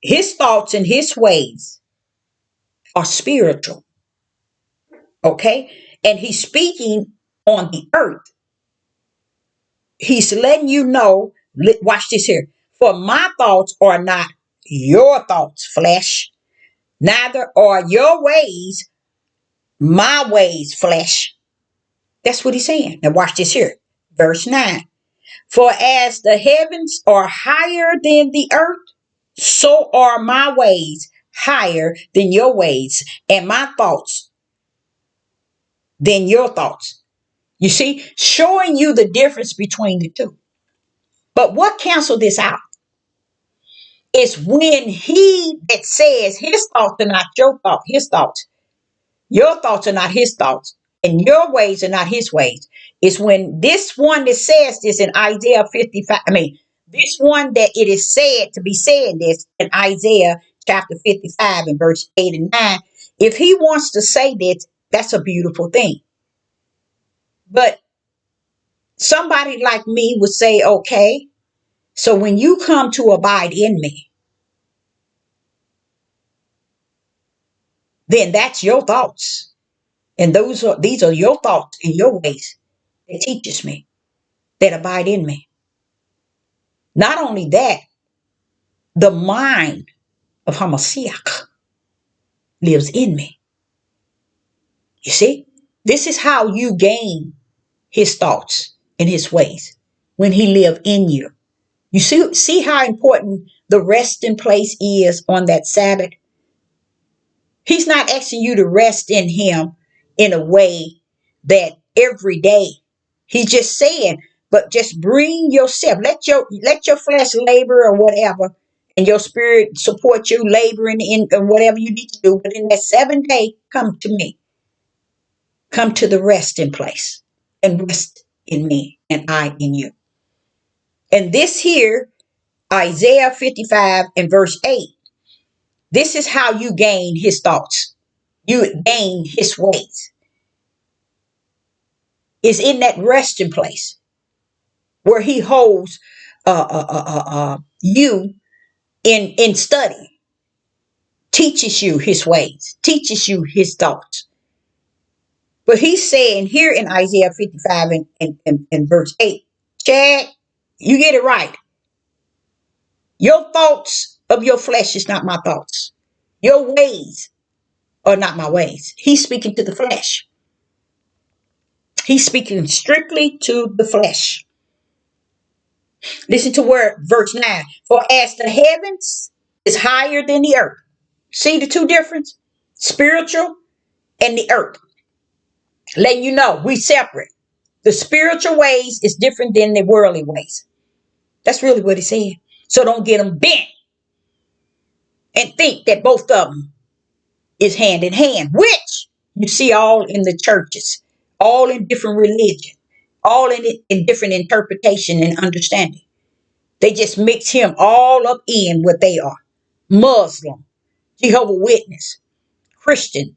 his thoughts and his ways are spiritual. Okay. And he's speaking on the earth. He's letting you know, watch this here. For my thoughts are not your thoughts, flesh. Neither are your ways my ways, flesh. That's what he's saying. Now watch this here. Verse 9. For as the heavens are higher than the earth, so are my ways higher than your ways, and my thoughts than your thoughts. You see, showing you the difference between the two. But what canceled this out is when he that says his thoughts are not your thoughts, his thoughts. Your thoughts are not his thoughts, and your ways are not his ways. It's when this one that says this in Isaiah 55, this one that it is said to be saying this in Isaiah chapter 55 and verse 8 and 9. If he wants to say this, that's a beautiful thing. But somebody like me would say, okay, so when you come to abide in me, then that's your thoughts. And these are your thoughts and your ways that teaches me, that abide in me. Not only that, the mind of Hamashiach lives in me. You see, this is how you gain his thoughts and his ways when he lives in you. You see how important the resting place is on that Sabbath. He's not asking you to rest in him in a way that every day. He's just saying, but just bring yourself. Let your flesh labor or whatever, and your spirit support you laboring in whatever you need to do. But in that 7th day, come to me. Come to the resting place and rest in me and I in you. And this here, Isaiah 55 and verse 8, this is how you gain his thoughts. You gain his ways. Is in that resting place where he holds you in study, teaches you his ways, teaches you his thoughts. But he's saying here in Isaiah 55 and verse 8, Chad, you get it right. Your thoughts of your flesh is not my thoughts. Your ways are not my ways. He's speaking to the flesh. He's speaking strictly to the flesh. Listen to word verse 9. For as the heavens is higher than the earth. See the two difference? Spiritual and the earth. Letting you know we separate. The spiritual ways is different than the worldly ways. That's really what he said. So don't get them bent and think that both of them is hand in hand, which you see all in the churches, all in different religion, all in different interpretation and understanding. They just mix him all up in what they are. Muslim, Jehovah's Witness, Christian,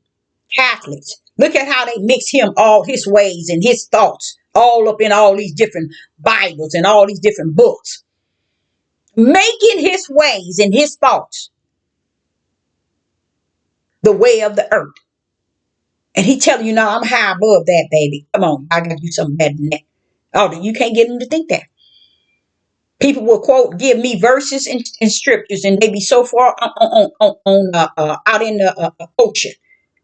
Catholics. Look at how they mix him, all his ways and his thoughts, all up in all these different Bibles and all these different books. Making his ways and his thoughts the way of the earth. And he telling you, no, I'm high above that, baby. Come on, I got to do something better than that. Oh, you can't get them to think that. People will quote, give me verses and scriptures, and they be so far out in the ocean.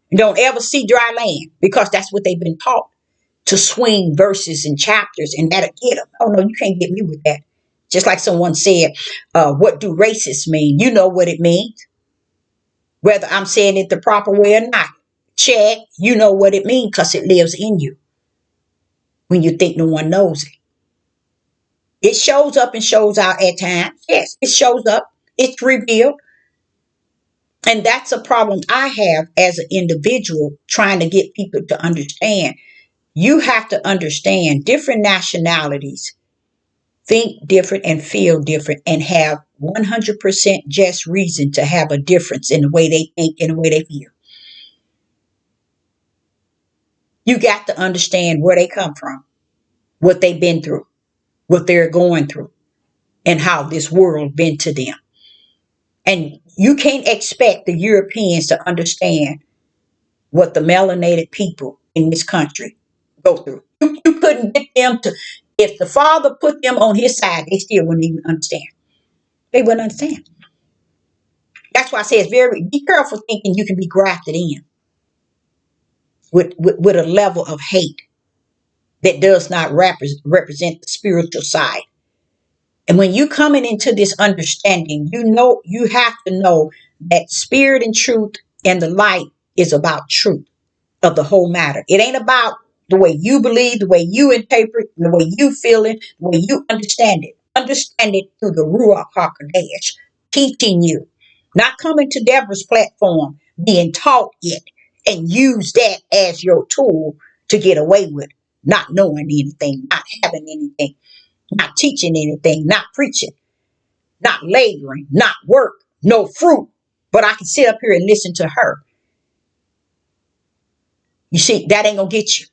And don't ever see dry land because that's what they've been taught, to swing verses and chapters, and that'll get them. Oh, no, you can't get me with that. Just like someone said, what do racists mean? You know what it means, whether I'm saying it the proper way or not. Chad, you know what it means because it lives in you when you think no one knows it. It shows up and shows out at times. Yes, it shows up. It's revealed. And that's a problem I have as an individual trying to get people to understand. You have to understand different nationalities think different and feel different and have 100% just reason to have a difference in the way they think and the way they feel. You got to understand where they come from, what they've been through, what they're going through, and how this world been to them. And you can't expect the Europeans to understand what the melanated people in this country go through. You couldn't get them to, if the Father put them on his side, they still wouldn't even understand. They wouldn't understand. That's why I say it's be careful thinking you can be grafted in with a level of hate that does not represent the spiritual side. And when you coming into this understanding, you have to know that spirit and truth and the light is about truth of the whole matter. It ain't about the way you believe, the way you interpret, the way you feel it, the way you understand it. Understand it through the Ruach HaKodesh, teaching you. Not coming to Deborah's platform, being taught it, and use that as your tool to get away with not knowing anything, not having anything, not teaching anything, not preaching, not laboring, not work, no fruit. But I can sit up here and listen to her. You see, that ain't going to get you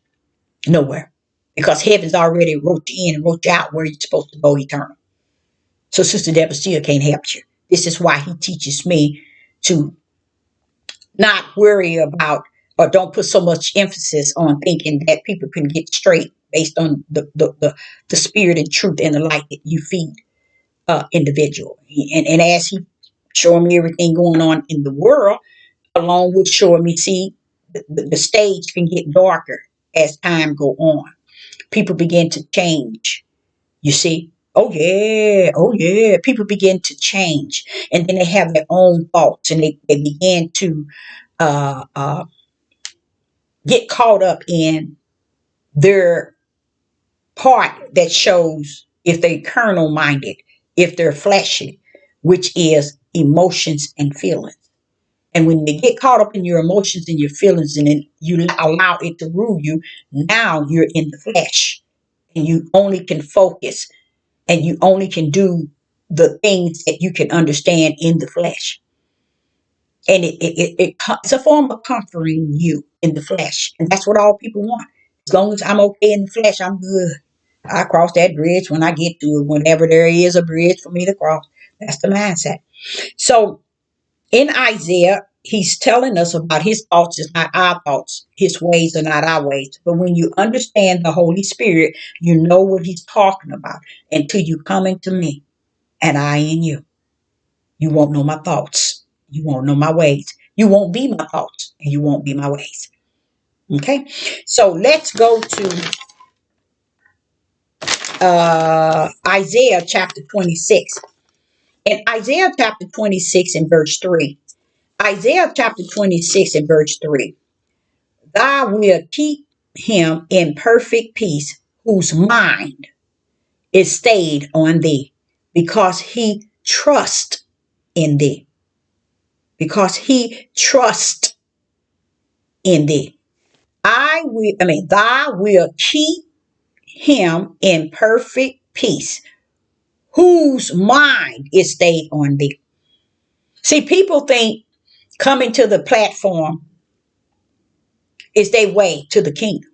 nowhere because heaven's already wrote you in and wrote you out where you're supposed to go eternal. So Sister Deborah still can't help you. This is why he teaches me to not worry about or don't put so much emphasis on thinking that people can get straight based on the spirit and truth and the light that you feed individual. And as he showing me everything going on in the world, along with showing me, see, the stage can get darker as time go on. People begin to change. You see? Oh yeah, oh yeah. People begin to change. And then they have their own thoughts and they begin to get caught up in their part that shows if they're carnal minded, if they're fleshy, which is emotions and feelings. And when you get caught up in your emotions and your feelings and then you allow it to rule you, now you're in the flesh and you only can focus and you only can do the things that you can understand in the flesh. And it's a form of comforting you in the flesh. And that's what all people want. As long as I'm okay in the flesh, I'm good. I cross that bridge when I get to it, whenever there is a bridge for me to cross. That's the mindset. So in Isaiah, he's telling us about his thoughts is not our thoughts. His ways are not our ways. But when you understand the Holy Spirit, you know what he's talking about until you come into me and I in you. You won't know my thoughts. You won't know my ways. You won't be my thoughts and you won't be my ways. Okay. So let's go to Isaiah chapter 26. In Isaiah chapter 26 and verse 3. Isaiah chapter 26 and verse 3. Thou will keep him in perfect peace, whose mind is stayed on thee, because he trusts in thee. Because he trusts in thee. Thou will keep him in perfect peace, whose mind is stayed on thee. See, people think coming to the platform is their way to the kingdom.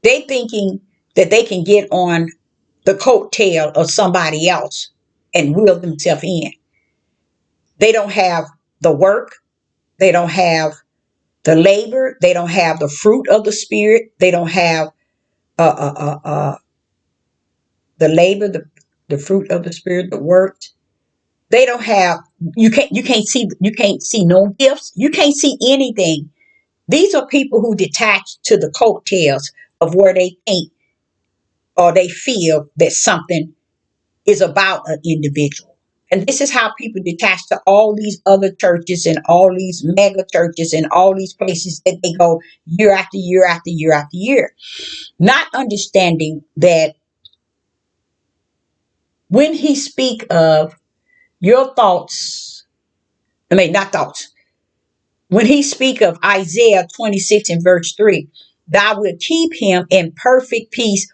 They thinking that they can get on the coattail of somebody else and will themselves in. They don't have the work. They don't have the labor. They don't have the fruit of the spirit. They don't have the labor, the fruit of the spirit, the works. They don't have. You can't see no gifts. You can't see anything. These are people who detach to the coattails of where they think or they feel that something is about an individual. And this is how people detach to all these other churches and all these mega churches and all these places that they go year after year after year after year. Not understanding that when he speak of your thoughts, not thoughts. When he speak of Isaiah 26 and verse 3, thou will keep him in perfect peace,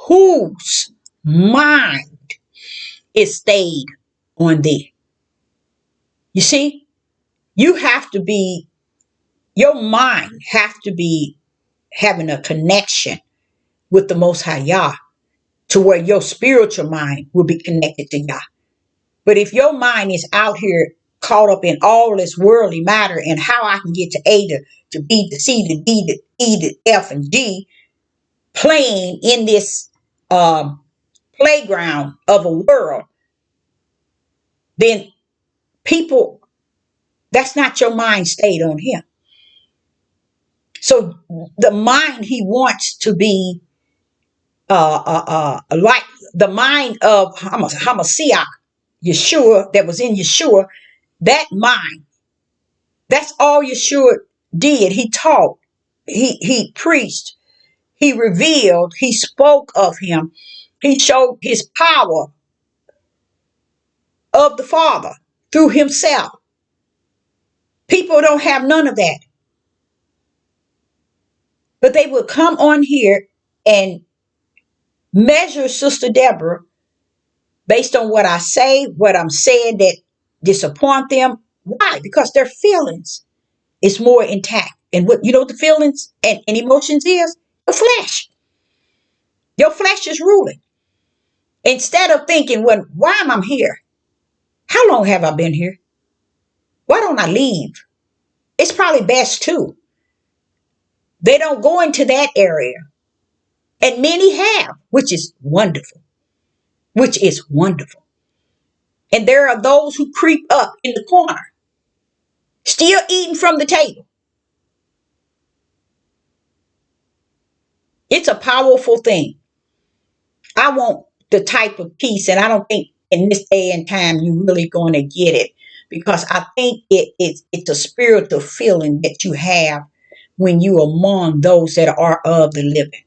whose mind is stayed on thee. You see, you have to be, your mind have to be having a connection with the Most High Yah, to where your spiritual mind will be connected to Yah. But if your mind is out here caught up in all this worldly matter and how I can get to A to B to C to D to E to F and G, playing in this playground of a world, then people, that's not your mind stayed on him. So the mind he wants to be like the mind of Hamashiach, Yeshua, that was in Yeshua, that mind, that's all Yeshua did. He taught, he preached, he revealed, he spoke of him, he showed his power of the Father through himself. People don't have none of that. But they will come on here and measure Sister Deborah based on what I say, what I'm saying that disappoint them. Why? Because their feelings is more intact. And what you know the feelings and emotions is? The flesh. Your flesh is ruling. Instead of thinking, well, why am I here? How long have I been here? Why don't I leave? It's probably best too. They don't go into that area. And many have, which is wonderful. Which is wonderful. And there are those who creep up in the corner, still eating from the table. It's a powerful thing. I want the type of peace, and I don't think in this day and time you're really going to get it, because I think it's a spiritual feeling that you have when you are among those that are of the living,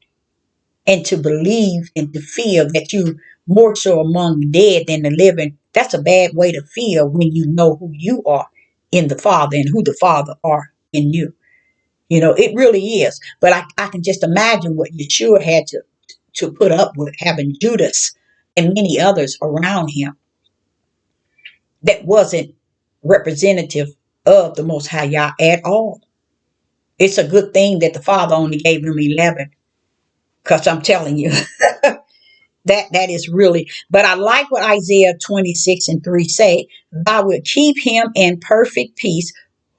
and to believe and to feel that you more so among the dead than the living. That's a bad way to feel when you know who you are in the Father and who the Father are in you. You know, it really is. But I can just imagine what Yeshua had to put up with having Judas and many others around him that wasn't representative of the Most High Yah at all. It's a good thing that the Father only gave him 11, because I'm telling you, that is really, but I like what Isaiah 26:3 say. I will keep him in perfect peace,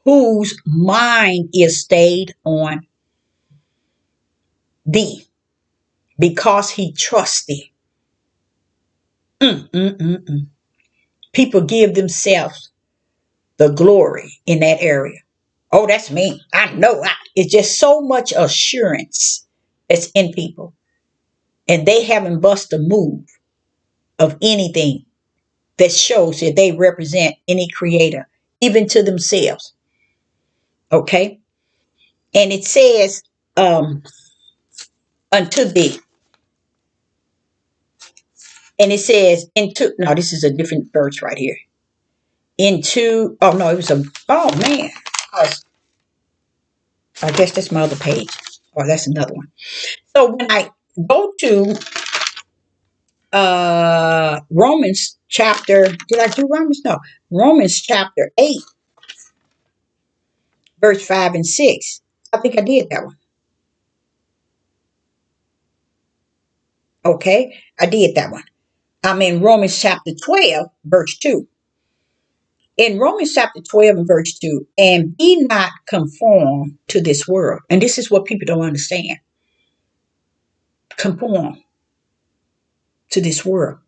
whose mind is stayed on thee, because he trusts thee. Mm, mm, mm, mm. People give themselves the glory in that area. Oh, that's me. I know. It's just so much assurance that's in people. And they haven't bust a move of anything that shows that they represent any creator, even to themselves. Okay? And it says, unto thee. And it says, into, no, this is a different verse right here. Into, oh no, it was oh man. I guess that's my other page. Or that's another one. So when I go to Romans chapter, did I do Romans? No. Romans chapter 8, verse 5 and 6. I think I did that one. Okay, I did that one. I'm in Romans chapter 12, verse 2. In Romans chapter 12 and verse 2, and be not conformed to this world. And this is what people don't understand. Conform to this world.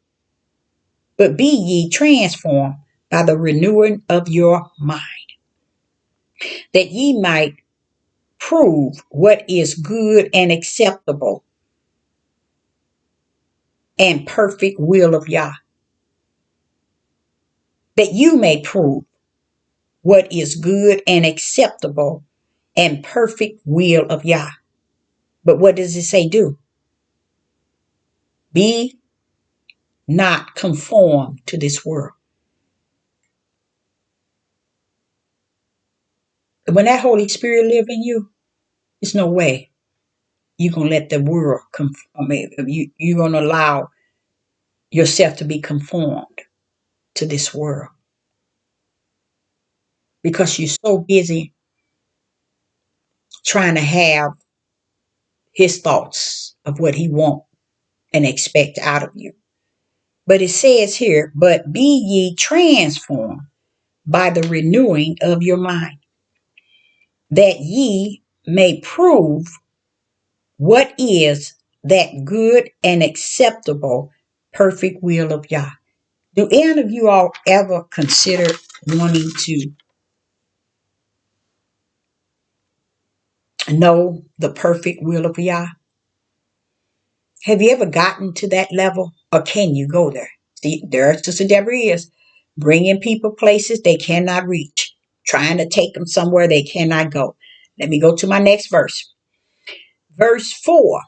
But be ye transformed by the renewing of your mind, that ye might prove what is good and acceptable and perfect will of Yah. That you may prove what is good and acceptable and perfect will of Yah. But what does it say do? Be not conformed to this world. When that Holy Spirit live in you, there's no way you're going to let the world you're going to allow yourself to be conformed to this world, because you're so busy trying to have his thoughts of what he wants and expect out of you. But it says here, but be ye transformed by the renewing of your mind, that ye may prove what is that good and acceptable, perfect will of Yah. Do any of you all ever consider wanting to know the perfect will of Yah? Have you ever gotten to that level, or can you go there? See, there Sister Deborah is bringing people places they cannot reach, trying to take them somewhere they cannot go. Let me go to my next verse. Verse 4.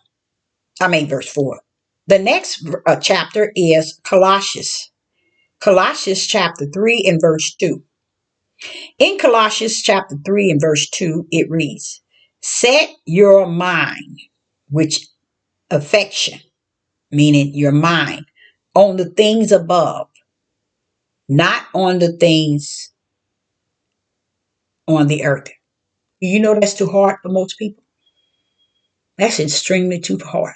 Verse 4. The next chapter is Colossians. Colossians chapter 3 and verse 2. In Colossians chapter 3 and verse 2, it reads, set your mind, which affection, meaning your mind, on the things above, not on the things on the earth. You know that's too hard for most people. That's extremely too hard.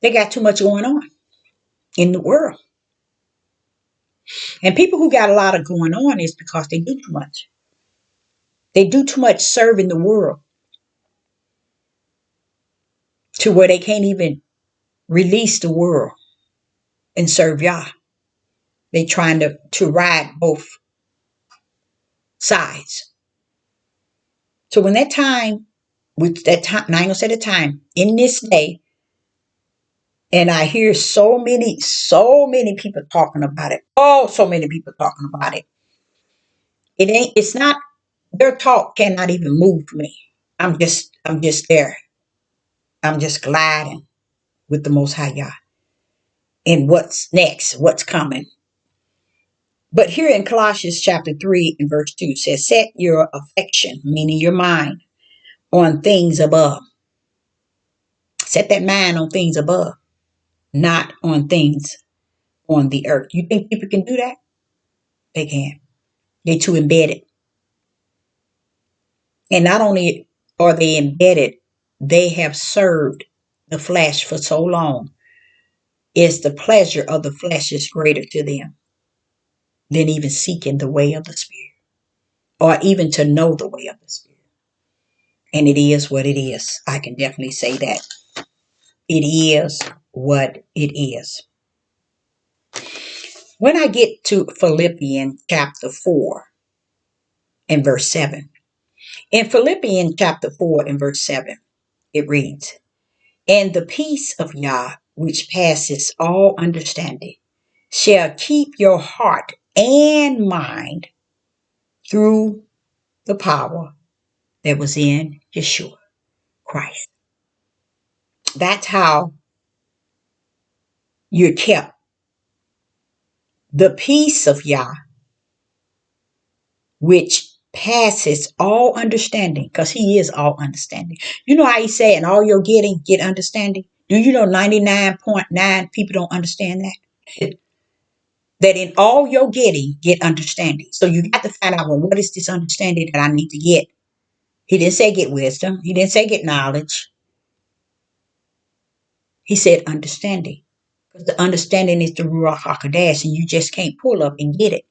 They got too much going on in the world. And people who got a lot of going on is because they do too much. They do too much serving the world to where they can't even release the world and serve Yah. They trying to ride both sides. So when that time, which that time, I ain't gonna say the time, in this day, and I hear so many people talking about it. Oh, so many people talking about it. It's not, their talk cannot even move me. I'm just there. I'm just gliding with the Most High Yah. And what's next, what's coming. But here in Colossians chapter 3 and verse 2 says, set your affection, meaning your mind, on things above. Set that mind on things above, not on things on the earth. You think people can do that? They can. They're too embedded. And not only are they embedded, they have served the flesh for so long. It's the pleasure of the flesh is greater to them than even seeking the way of the Spirit or even to know the way of the Spirit. And it is what it is. I can definitely say that. It is what it is. When I get to Philippians chapter 4 and verse 7, in Philippians chapter 4 and verse 7, it reads, "And the peace of Yah, which passes all understanding, shall keep your heart and mind through the power that was in Yeshua Christ." That's how you're kept. The peace of Yah, which passes all understanding, because he is all understanding. You know how he said, "In all you're getting, get understanding." Do you know 99.9 people don't understand that? That in all you're getting, get understanding. So you got to find out, well, what is this understanding that I need to get? He didn't say get wisdom. He didn't say get knowledge. He said understanding. Because the understanding is the Ruach HaKodesh, and you just can't pull up and get it.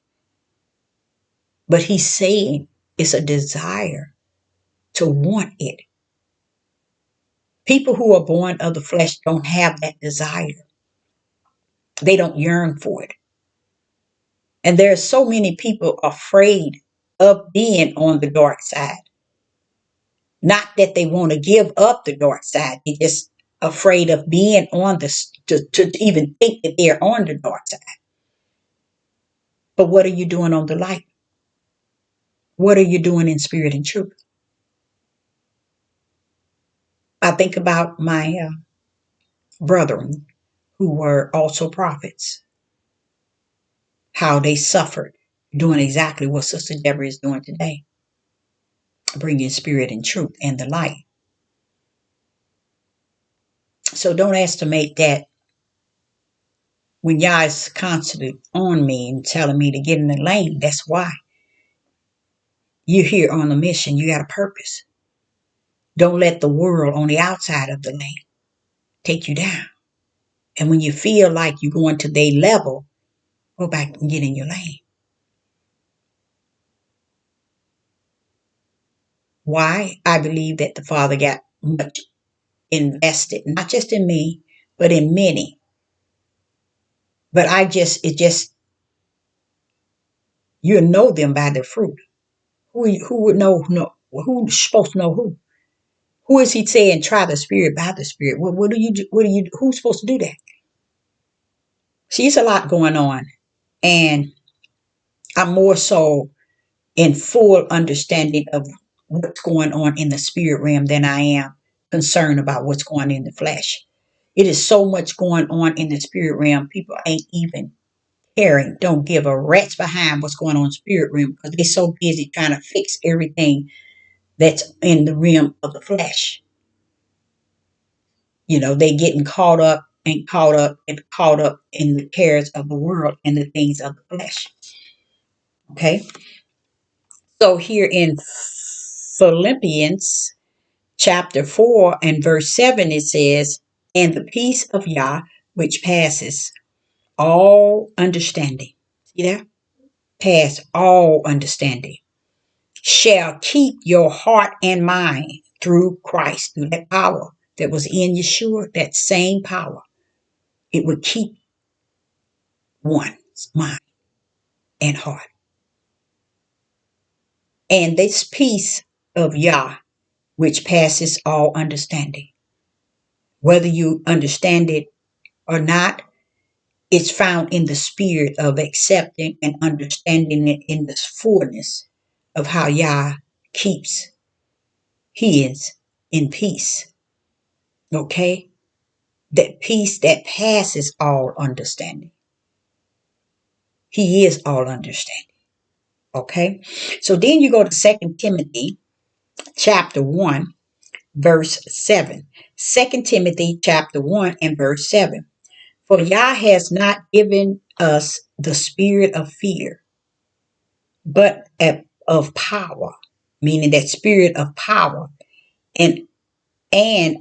But he's saying it's a desire to want it. People who are born of the flesh don't have that desire. They don't yearn for it. And there are so many people afraid of being on the dark side. Not that they want to give up the dark side. They're just afraid of being on this, to even think that they're on the dark side. But what are you doing on the light? What are you doing in spirit and truth? I think about my brethren who were also prophets, how they suffered doing exactly what Sister Deborah is doing today, bringing spirit and truth and the light. So don't estimate that when Yah is constantly on me and telling me to get in the lane. That's why you're here on a mission. You got a purpose. Don't let the world on the outside of the lane take you down. And when you feel like you're going to their level, go back and get in your lane. Why? I believe that the Father got much invested, not just in me, but in many. But you know them by their fruit. Who would know? No, who's supposed to know who? Who is he saying try the spirit by the spirit? What do you do? Who's supposed to do that? See, it's a lot going on, and I'm more so in full understanding of what's going on in the spirit realm than I am concerned about what's going on in the flesh. It is so much going on in the spirit realm. People ain't even caring, don't give a rat's behind what's going on in the spirit realm because they're so busy trying to fix everything that's in the realm of the flesh. You know, they getting caught up in the cares of the world and the things of the flesh. Okay. So here in Philippians chapter 4 and verse 7, it says, "And the peace of Yah, which passes all understanding." See that? Pass all understanding. "Shall keep your heart and mind through Christ," through that power that was in Yeshua, that same power. It would keep one's mind and heart. And this peace of Yah, which passes all understanding, whether you understand it or not, it's found in the spirit of accepting and understanding it in the fullness of how Yah keeps his in peace. Okay? That peace that passes all understanding. He is all understanding. Okay? So then you go to 2 Timothy chapter 1, verse 7. 2 Timothy chapter 1 and verse 7. For Yah has not given us the spirit of fear, but of power, meaning that spirit of power and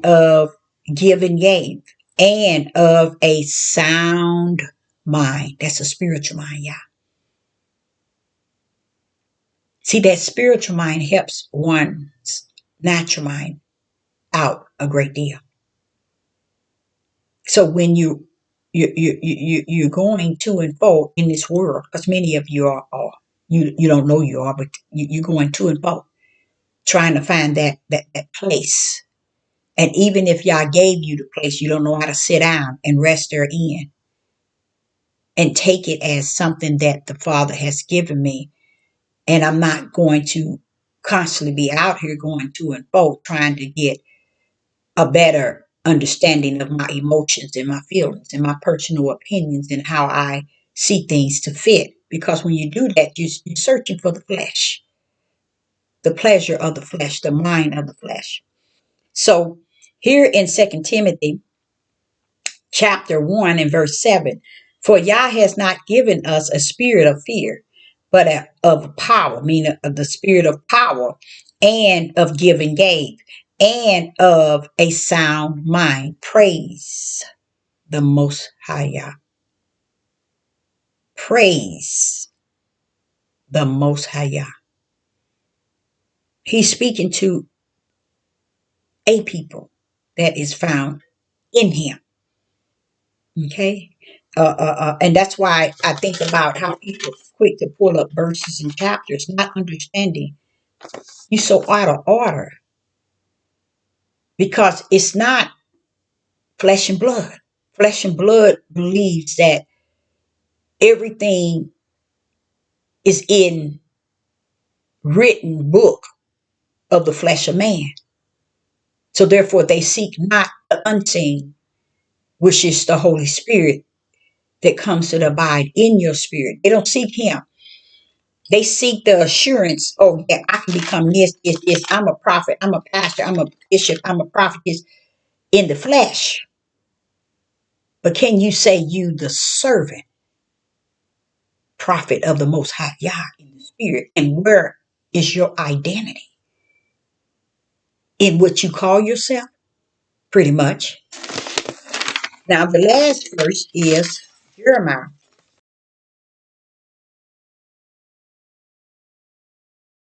of giving gave and of a sound mind. That's a spiritual mind, yeah. See, that spiritual mind helps one's natural mind out a great deal. So when you're going to and fro in this world, because many of you are you don't know you are, but you're going to and fro, trying to find that place. And even if Yah gave you the place, you don't know how to sit down and rest therein and take it as something that the Father has given me. And I'm not going to constantly be out here going to and fro trying to get a better understanding of my emotions and my feelings and my personal opinions and how I see things to fit. Because when you do that, you're searching for the flesh, the pleasure of the flesh, the mind of the flesh. So here in 2 Timothy chapter 1 and verse 7, for Yah has not given us a spirit of fear, but of power, meaning of the spirit of power and of giving gave and of a sound mind. Praise the Most High Yah. Praise the Most High Yah. He's speaking to a people that is found in him. Okay. And that's why I think about how people are quick to pull up verses and chapters, not understanding you're so out of order because it's not flesh and blood. Flesh and blood believes that everything is in written book of the flesh of man. So therefore they seek not the unseen, which is the Holy Spirit that comes to abide in your spirit. They don't seek him. They seek the assurance, oh, yeah, I can become this. I'm a prophet, I'm a pastor, I'm a bishop, I'm a prophetess in the flesh. But can you say you the servant, prophet of the Most High Yah in the spirit? And where is your identity? In what you call yourself? Pretty much. Now, the last verse is Jeremiah